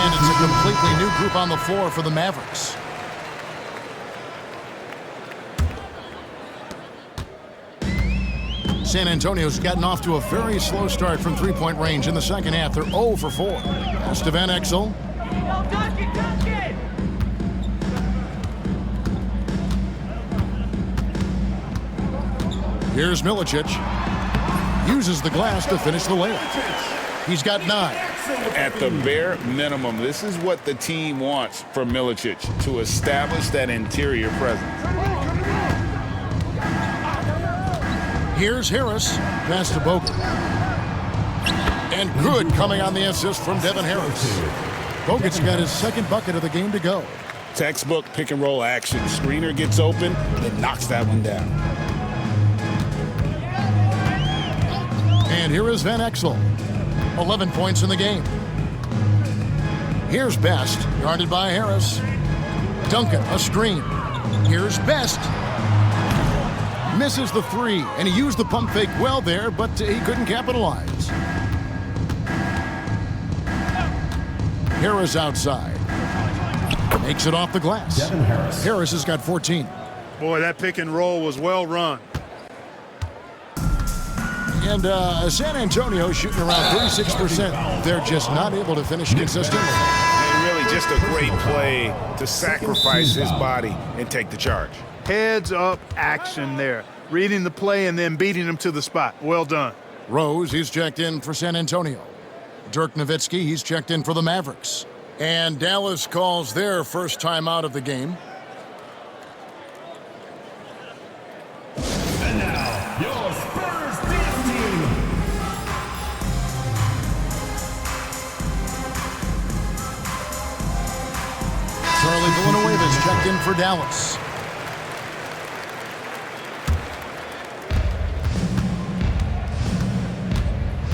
And it's a completely new group on the floor for the Mavericks. San Antonio's gotten off to a very slow start from three-point range in the second half. They're 0 for 4. Pass to Van Exel. Here's Milicic. Uses the glass to finish the layup. He's got 9. At the bare minimum, this is what the team wants from Milicic, to establish that interior presence. Here's Harris. Pass to Bogut. And good coming on the assist from Devin Harris. Bogut's got his second bucket of the game to go. Textbook pick-and-roll action. Screener gets open and knocks that one down. And here is Van Exel. 11 points in the game. Here's Best, guarded by Harris. Duncan, a screen. Here's Best. Misses the 3, and he used the pump fake well there, but he couldn't capitalize. Harris outside. Makes it off the glass. Harris has got 14. Boy, that pick and roll was well run. And San Antonio shooting around 36%. They're just not able to finish consistently. And really just a great play to sacrifice his body and take the charge. Heads up action there. Reading the play and then beating him to the spot. Well done. Rose, he's checked in for San Antonio. Dirk Nowitzki, he's checked in for the Mavericks. And Dallas calls their first time out of the game. And now, your Spurs dance team. Charlie Villanueva's checked in for Dallas.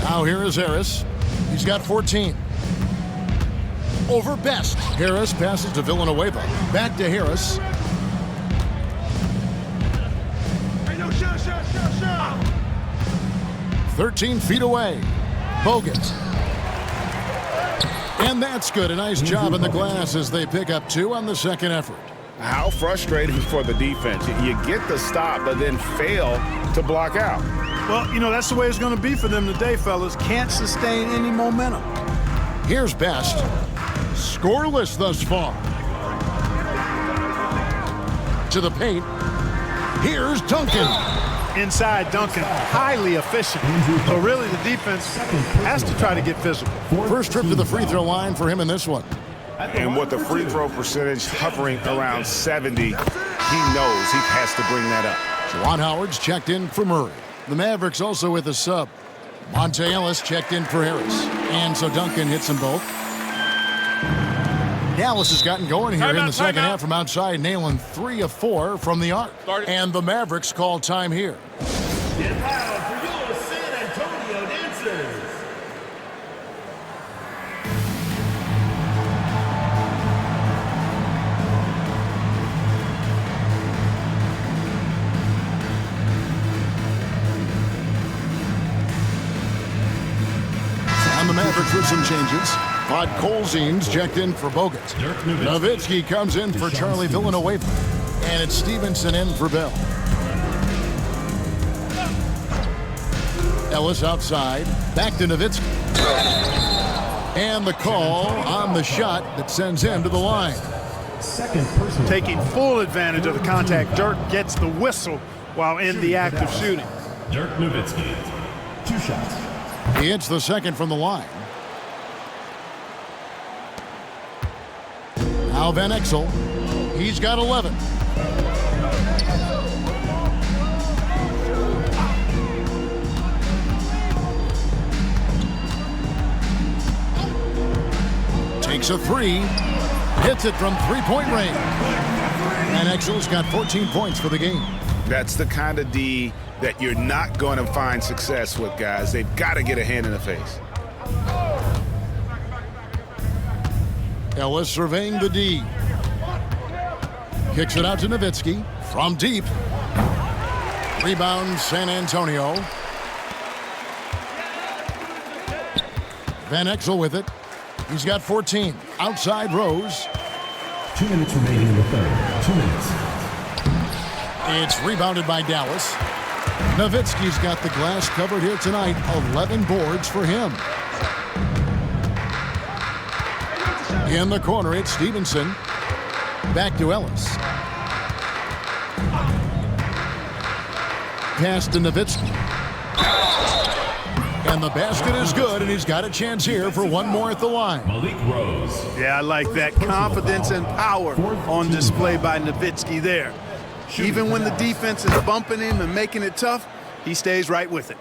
Now here is Harris. He's got 14. Over Best. Harris passes to Villanueva. Back to Harris. 13 feet away. Bogut. And that's good. A nice job in the glass as they pick up 2 on the second effort. How frustrating for the defense. You get the stop, but then fail to block out. Well, you know, that's the way it's going to be for them today, fellas. Can't sustain any momentum. Here's Best. Scoreless thus far. To the paint. Here's Duncan. Inside Duncan, highly efficient. So really the defense has to try to get physical. First trip to the free throw line for him in this one. And with the free throw percentage hovering around 70, he knows he has to bring that up. Juwan Howard's checked in for Murray. The Mavericks also with a sub. Monte Ellis checked in for Harris. And so Duncan hits them both. Dallas has gotten going here in the second half from outside, nailing 3 of 4 from the arc. And the Mavericks call time here. Get loud for your San Antonio dancers. And the Mavericks with some changes. Podkolzin's checked in for Bogut. Nowitzki comes in for Charlie Villanueva. And it's Stevenson in for Bell. Ellis outside. Back to Nowitzki. And the call on the shot that sends him to the line. Taking full advantage of the contact. Dirk gets the whistle while in the act of shooting. Dirk Nowitzki, 2 shots. He hits the second from the line. Now Van Exel. He's got 11. Takes a 3. Hits it from three-point range. Van Exel's got 14 points for the game. That's the kind of D that you're not going to find success with, guys. They've got to get a hand in the face. Ellis surveying the D. Kicks it out to Nowitzki from deep. Rebound San Antonio. Van Exel with it. He's got 14. Outside Rose. 2 minutes remaining in the third. 2 minutes. It's rebounded by Dallas. Nowitzki's got the glass covered here tonight. 11 boards for him. In the corner, it's Stevenson. Back to Ellis. Pass to Nowitzki. And the basket is good, and he's got a chance here for one more at the line. Malik Rose. Yeah, I like that confidence and power on display by Nowitzki there. Even when the defense is bumping him and making it tough, he stays right with it.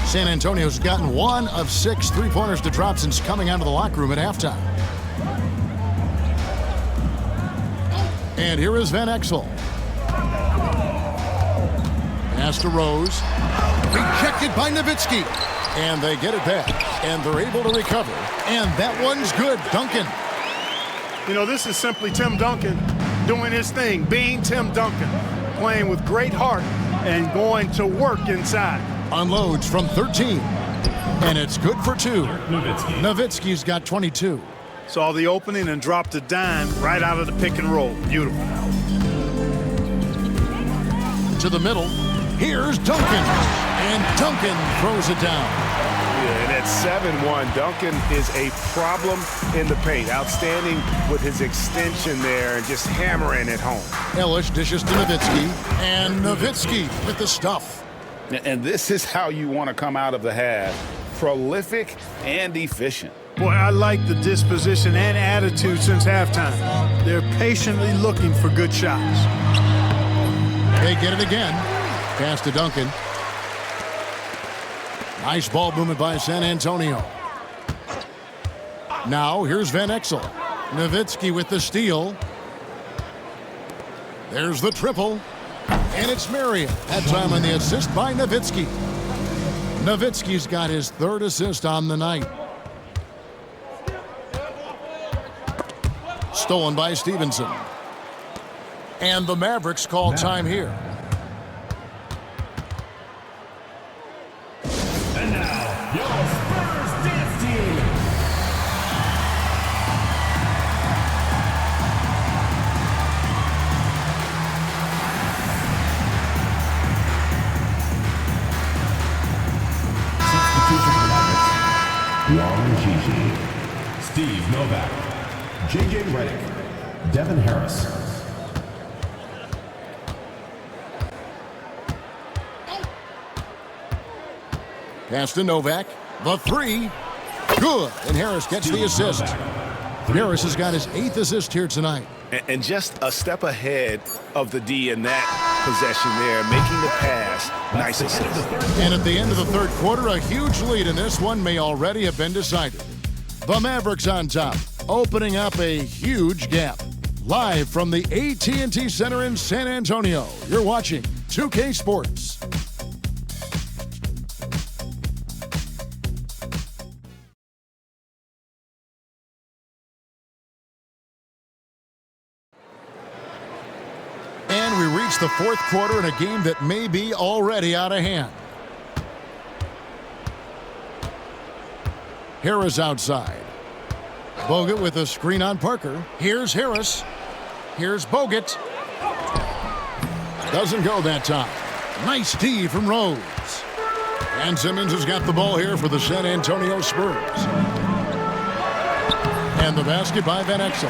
San Antonio's gotten 1 of 6 three-pointers to drop since coming out of the locker room at halftime. And here is Van Exel. Pass to Rose. Rejected by Nowitzki. And they get it back. And they're able to recover. And that one's good. Duncan. You know, this is simply Tim Duncan doing his thing, being Tim Duncan, playing with great heart and going to work inside. Unloads from 13. And it's good for 2. Nowitzki. Nowitzki's got 22. Saw the opening and dropped a dime right out of the pick and roll. Beautiful. To the middle. Here's Duncan. And Duncan throws it down. Yeah, and at 7-1, Duncan is a problem in the paint. Outstanding with his extension there and just hammering it home. Ellis dishes to Nowitzki. And Nowitzki with the stuff. And this is how you want to come out of the half. Prolific and efficient. Boy, I like the disposition and attitude since halftime. They're patiently looking for good shots. They get it again. Pass to Duncan. Nice ball movement by San Antonio. Now here's Van Exel. Nowitzki with the steal. There's the triple. And it's Marion. That time on the assist by Nowitzki. Nowitzki's got his 3rd assist on the night. Stolen by Stevenson. And the Mavericks call time here. And now, your Spurs dance team. Substitution for Mavericks. Warren Gigi. Steve Novak. J.J. Redick. Devin Harris. Pass to Novak. The 3. Good. And Harris gets the assist. Harris has got his 8th assist here tonight. And just a step ahead of the D in that possession there, making the pass. Nice assist. And at the end of the 3rd quarter, a huge lead in this one may already have been decided. The Mavericks on top, opening up a huge gap. Live from the AT&T Center in San Antonio, you're watching 2K Sports. And we reach the 4th quarter in a game that may be already out of hand. Harris outside. Bogut with a screen on Parker. Here's Harris. Here's Bogut. Doesn't go that time. Nice D from Rose. And Simmons has got the ball here for the San Antonio Spurs. And the basket by Van Exel.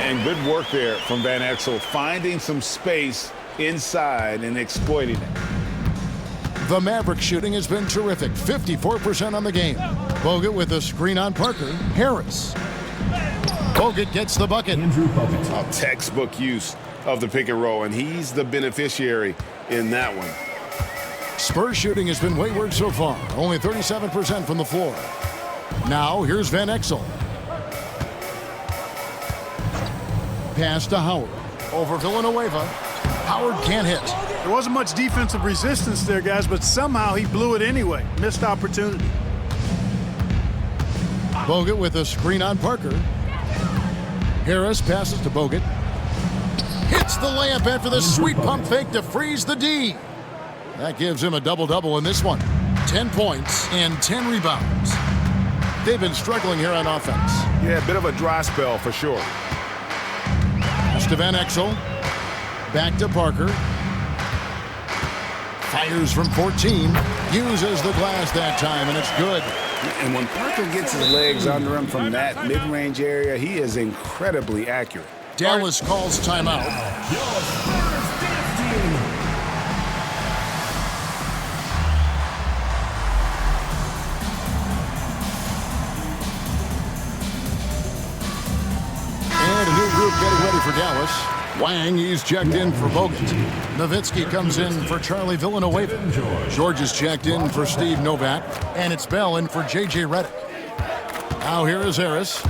And good work there from Van Exel, finding some space inside and exploiting it. The Maverick shooting has been terrific. 54% on the game. Bogut with a screen on Parker. Harris. Bogut gets the bucket. Andrew Bogut. A textbook use of the pick and roll, and he's the beneficiary in that one. Spurs shooting has been wayward so far. Only 37% from the floor. Now here's Van Exel. Pass to Howard. Over Villanueva. Howard can't hit. There wasn't much defensive resistance there, guys, but somehow he blew it anyway. Missed opportunity. Bogut with a screen on Parker. Harris passes to Bogut. Hits the layup after the sweet pump fake to freeze the D. That gives him a double-double in this one. 10 points and 10 rebounds. They've been struggling here on offense. Yeah, a bit of a dry spell for sure. Pass to Van Exel. Back to Parker. Fires from 14. Uses the glass that time, and it's good. And when Parker gets his legs under him from that mid-range area, he is incredibly accurate. Dallas calls timeout. Your Spurs dance team. And a new group getting ready for Dallas. Wang, he's checked in for Bogut. Nowitzki comes in for Charlie Villanueva. George is checked in for Steve Novak. And it's Bell in for J.J. Redick. Now here is Harris.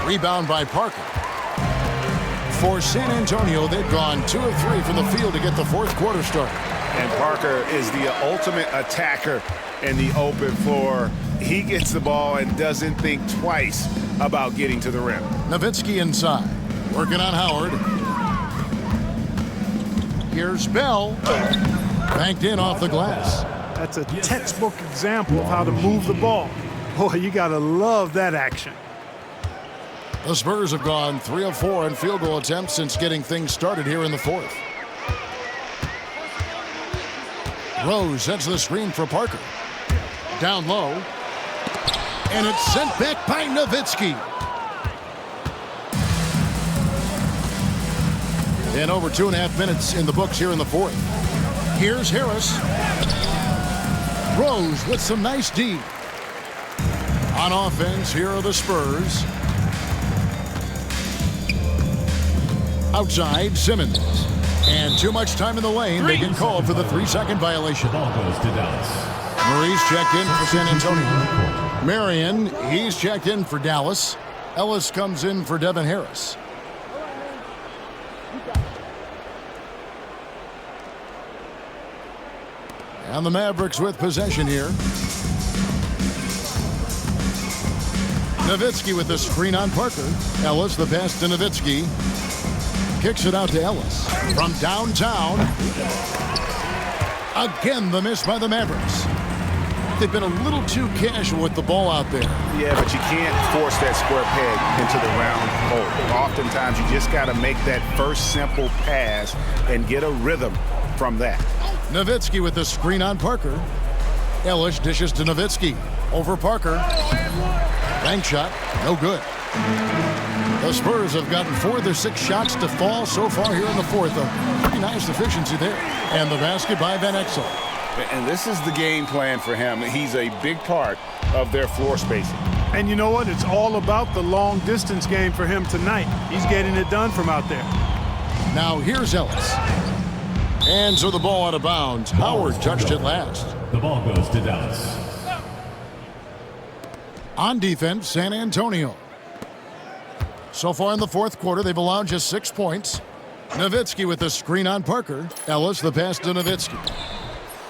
Rebound by Parker. For San Antonio, they've gone 2 of 3 from the field to get the fourth quarter started. And Parker is the ultimate attacker in the open floor. He gets the ball and doesn't think twice about getting to the rim. Nowitzki inside, working on Howard. Here's Bell, banked in off the glass. That's a textbook example of how to move the ball. Boy, you got to love that action. The Spurs have gone 3 of 4 in field goal attempts since getting things started here in the fourth. Rose sets the screen for Parker. Down low. And it's sent back by Nowitzki. And over 2.5 minutes in the books here in the fourth. Here's Harris. Rose with some nice D. On offense, here are the Spurs. Outside, Simmons. And too much time in the lane. They get called for the 3-second violation. Ball goes to Dallas. Murray's checked in for San Antonio. Marion, he's checked in for Dallas. Ellis comes in for Devin Harris. And the Mavericks with possession here. Nowitzki with the screen on Parker. Ellis, the pass to Nowitzki. Kicks it out to Ellis. From downtown. Again, the miss by the Mavericks. They've been a little too casual with the ball out there. Yeah, but you can't force that square peg into the round hole. Oftentimes, you just got to make that first simple pass and get a rhythm from that. Nowitzki with the screen on Parker. Ellis dishes to Nowitzki. Over Parker. Bank shot. No good. The Spurs have gotten 4 of their 6 shots to fall so far here in the fourth. A pretty nice efficiency there. And the basket by Van Exel. And this is the game plan for him. He's a big part of their floor spacing. And you know what? It's all about the long distance game for him tonight. He's getting it done from out there. Now here's Ellis. And so the ball out of bounds. Howard touched it last. The ball goes to Dallas. On defense, San Antonio. So far in the fourth quarter, they've allowed just 6 points. Nowitzki with the screen on Parker. Ellis the pass to Nowitzki.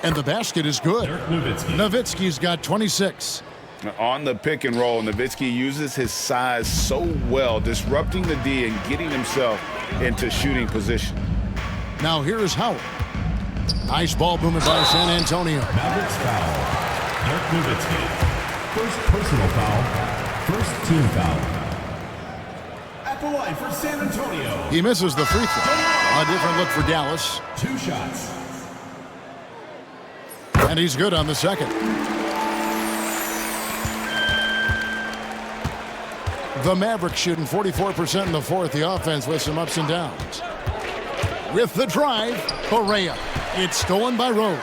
And the basket is good. Nowitzki's got 26. On the pick and roll, Nowitzki uses his size so well, disrupting the D and getting himself into shooting position. Now here is Howard. Nice ball movement by San Antonio. Mavericks foul. Dirk Nowitzki. First personal foul. First team foul. At the line for San Antonio. He misses the free throw. A different look for Dallas. 2 shots. And he's good on the second. The Mavericks shooting 44% in the fourth. The offense with some ups and downs. With the drive, Correa. It's stolen by Rose.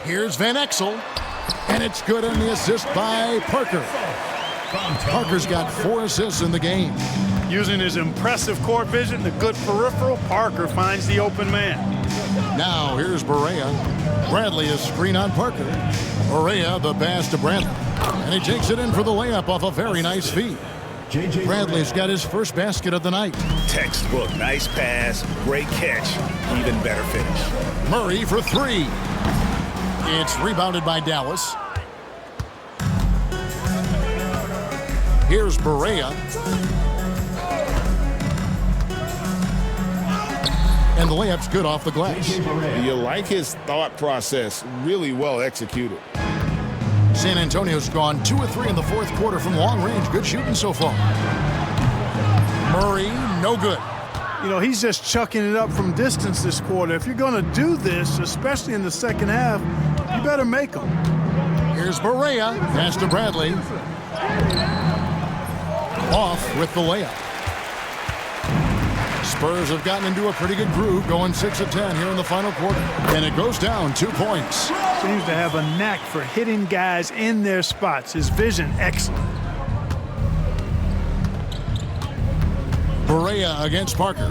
Here's Van Exel. And it's good on the assist by Parker. Parker's got 4 assists in the game. Using his impressive court vision, the good peripheral, Parker finds the open man. Now here's Berea. Bradley is screen on Parker. Berea the pass to Bradley. And he takes it in for the layup off a very nice feed. Bradley's got his first basket of the night. Textbook, nice pass, great catch, even better finish. Murray for 3. It's rebounded by Dallas. Here's Berea. And the layup's good off the glass. You like his thought process, really well executed. San Antonio's gone 2 of 3 in the fourth quarter from long range. Good shooting so far. Murray, no good. You know, he's just chucking it up from distance this quarter. If you're going to do this, especially in the second half, you better make them. Here's Barea. Pass to Bradley. Off with the layup. Spurs have gotten into a pretty good groove, going 6 of 10 here in the final quarter. And it goes down 2 points. Seems to have a knack for hitting guys in their spots. His vision, excellent. Barea against Parker.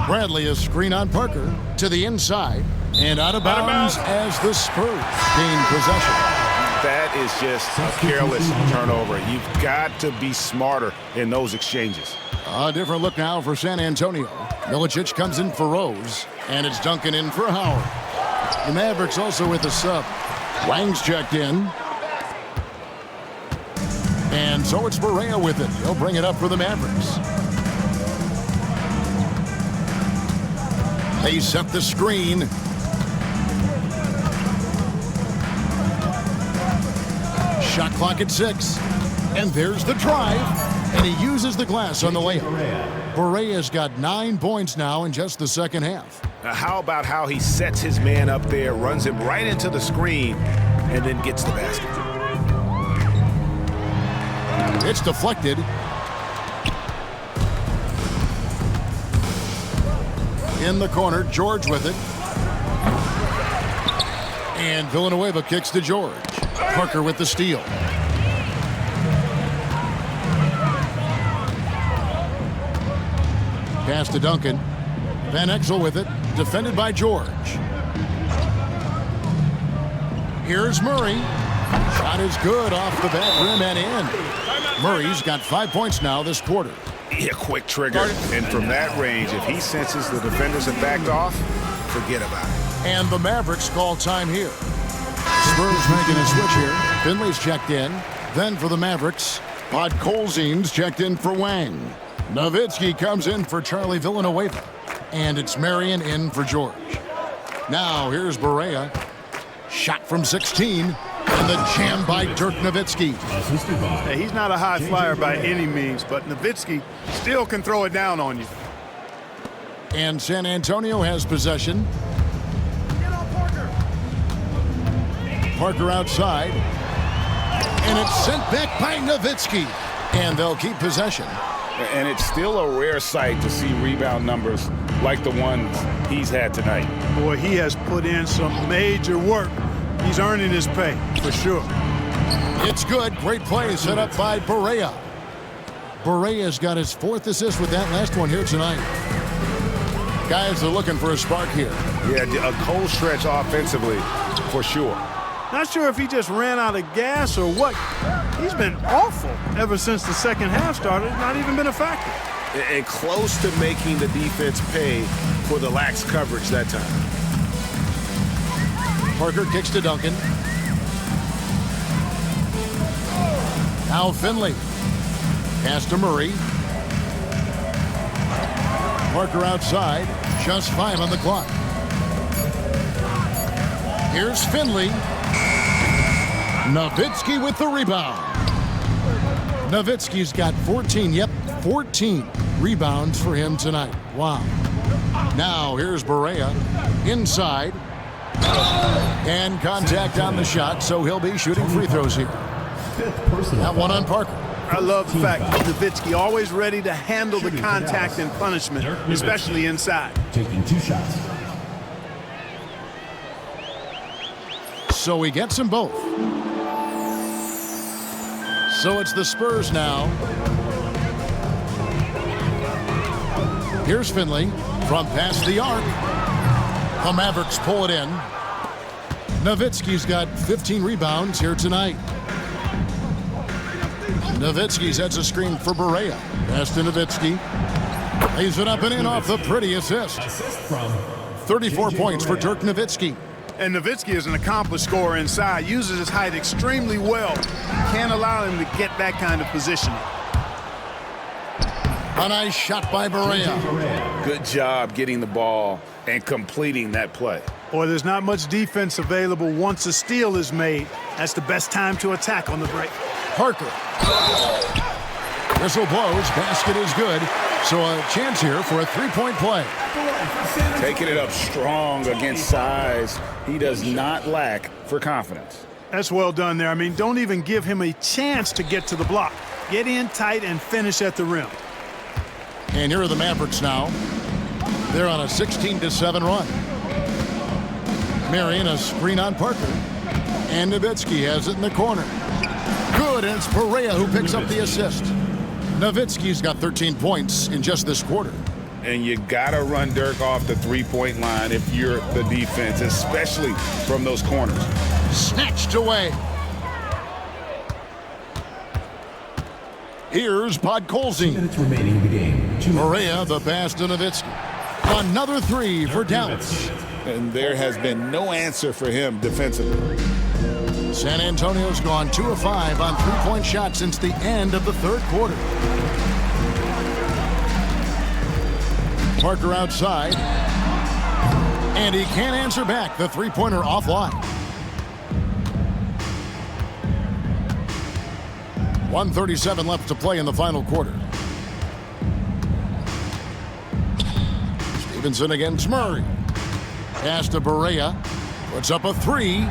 Bradley a screen on Parker to the inside and out of bounds as the Spurs gain possession. That is just a careless turnover. You've got to be smarter in those exchanges. A different look now for San Antonio. Milicic comes in for Rose, and it's Duncan in for Howard. The Mavericks also with a sub. Wang's checked in. And so it's Barea with it. He'll bring it up for the Mavericks. They set the screen. Shot clock at 6. And there's the drive. And he uses the glass on the layup. Barea's got 9 points now in just the second half. Now, how about how he sets his man up there, runs him right into the screen, and then gets the basket? It's deflected. In the corner, George with it. And Villanueva kicks to George. Parker with the steal. Pass to Duncan. Van Exel with it. Defended by George. Here's Murray. Shot is good off the back rim and in. Murray's got 5 points now this quarter. Yeah, quick trigger. And from that range, if he senses the defenders have backed off, forget about it. And the Mavericks call time here. Spurs making a switch here. Finley's checked in. Then for the Mavericks, Podkolzin's checked in for Wang. Nowitzki comes in for Charlie Villanueva. And it's Marion in for George. Now here's Barea. Shot from 16. And the jam by Dirk Nowitzki. Hey, he's not a high flyer by any means, but Nowitzki still can throw it down on you. And San Antonio has possession. Parker outside. And it's sent back by Nowitzki. And they'll keep possession. And it's still a rare sight to see rebound numbers like the ones he's had tonight. Boy, he has put in some major work. He's earning his pay, for sure. It's good. Great play set up by Barea. Barea's got his 4th assist with that last one here tonight. Guys are looking for a spark here. Yeah, a cold stretch offensively, for sure. Not sure if he just ran out of gas or what. He's been awful ever since the second half started. Not even been a factor. And close to making the defense pay for the lax coverage that time. Parker kicks to Duncan. Now Finley. Pass to Murray. Parker outside. Just 5 on the clock. Here's Finley. Nowitzki with the rebound. Nowitzki's got 14 rebounds for him tonight. Wow. Now here's Barea. Inside. And contact on the shot, so he'll be shooting free throws here. That one on Parker. I love the fact that Nowitzki always ready to handle the contact and punishment, especially inside. Taking 2 shots. So he gets them both. So it's the Spurs now. Here's Finley from past the arc. The Mavericks pull it in. Nowitzki's got 15 rebounds here tonight. Nowitzki sets a screen for Barea. Pass to Nowitzki. Lays it up and in off the pretty assist. 34 points for Dirk Nowitzki. And Nowitzki is an accomplished scorer inside. Uses his height extremely well. Can't allow him to get that kind of positioning. A nice shot by Barea. Good job getting the ball and completing that play. Boy, there's not much defense available once a steal is made. That's the best time to attack on the break. Parker. Whistle blows. Basket is good. So a chance here for a three-point play. Taking it up strong against size. He does not lack for confidence. That's well done there. I mean, don't even give him a chance to get to the block. Get in tight and finish at the rim. And here are the Mavericks now. They're on a 16-7 run. Marion a screen on Parker. And Nowitzki has it in the corner. Good, and it's Barea who picks up the assist. Nowitzki's got 13 points in just this quarter. And you gotta run Dirk off the three-point line if you're the defense, especially from those corners. Snatched away. Here's Podkolzin. 2 minutes remaining in the game. Barea the pass to Nowitzki. Another three for Dallas. And there has been no answer for him defensively. San Antonio's gone 2 of 5 on three-point shots since the end of the third quarter. Parker outside. And he can't answer back. The three-pointer offline. 1:37 left to play in the final quarter. Stevenson against Murray. Pass to Barea. Puts up a three.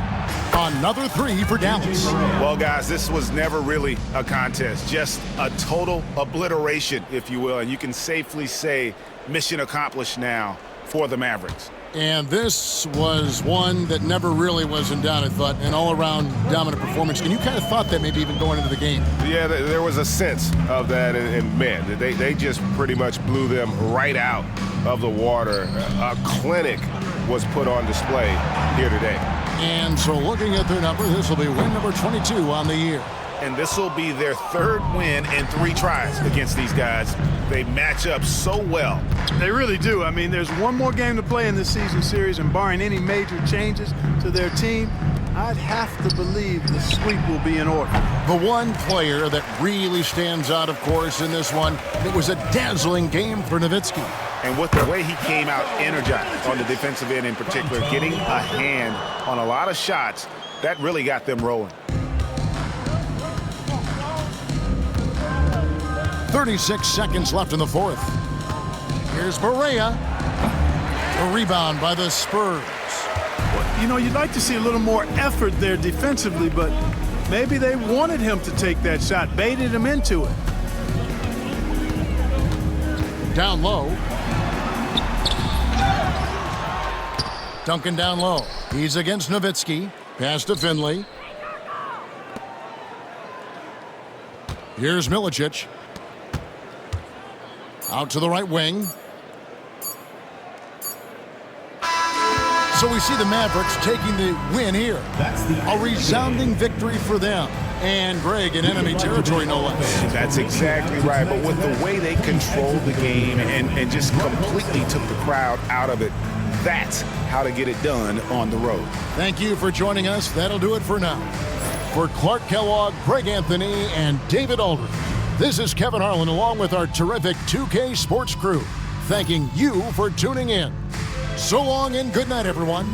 Another three for Dallas. Well, guys, this was never really a contest. Just a total obliteration, if you will. And you can safely say mission accomplished now for the Mavericks. And this was one that never really was in doubt, I thought, an all-around dominant performance. And you kind of thought that maybe even going into the game. Yeah, there was a sense of that, and man, they just pretty much blew them right out of the water. A clinic was put on display here today. And so looking at their number, this will be win number 22 on the year. And this will be their third win in 3 tries against these guys. They match up so well. They really do. I mean, there's one more game to play in this season series, and barring any major changes to their team, I'd have to believe the sweep will be in order. The one player that really stands out, of course, in this one, it was a dazzling game for Nowitzki. And with the way he came out energized on the defensive end in particular, getting a hand on a lot of shots, that really got them rolling. 36 seconds left in the fourth. Here's Barea. A rebound by the Spurs. Well, you know, you'd like to see a little more effort there defensively, but maybe they wanted him to take that shot, baited him into it. Down low. Duncan down low. He's against Nowitzki. Pass to Finley. Here's Milicic. Out to the right wing. So we see the Mavericks taking the win here. A resounding victory for them. And Greg in enemy territory, no less. That's exactly right. But with the way they controlled the game and just completely took the crowd out of it, that's how to get it done on the road. Thank you for joining us. That'll do it for now. For Clark Kellogg, Greg Anthony, and David Aldridge, this is Kevin Harlan along with our terrific 2K Sports crew, thanking you for tuning in. So long and good night, everyone.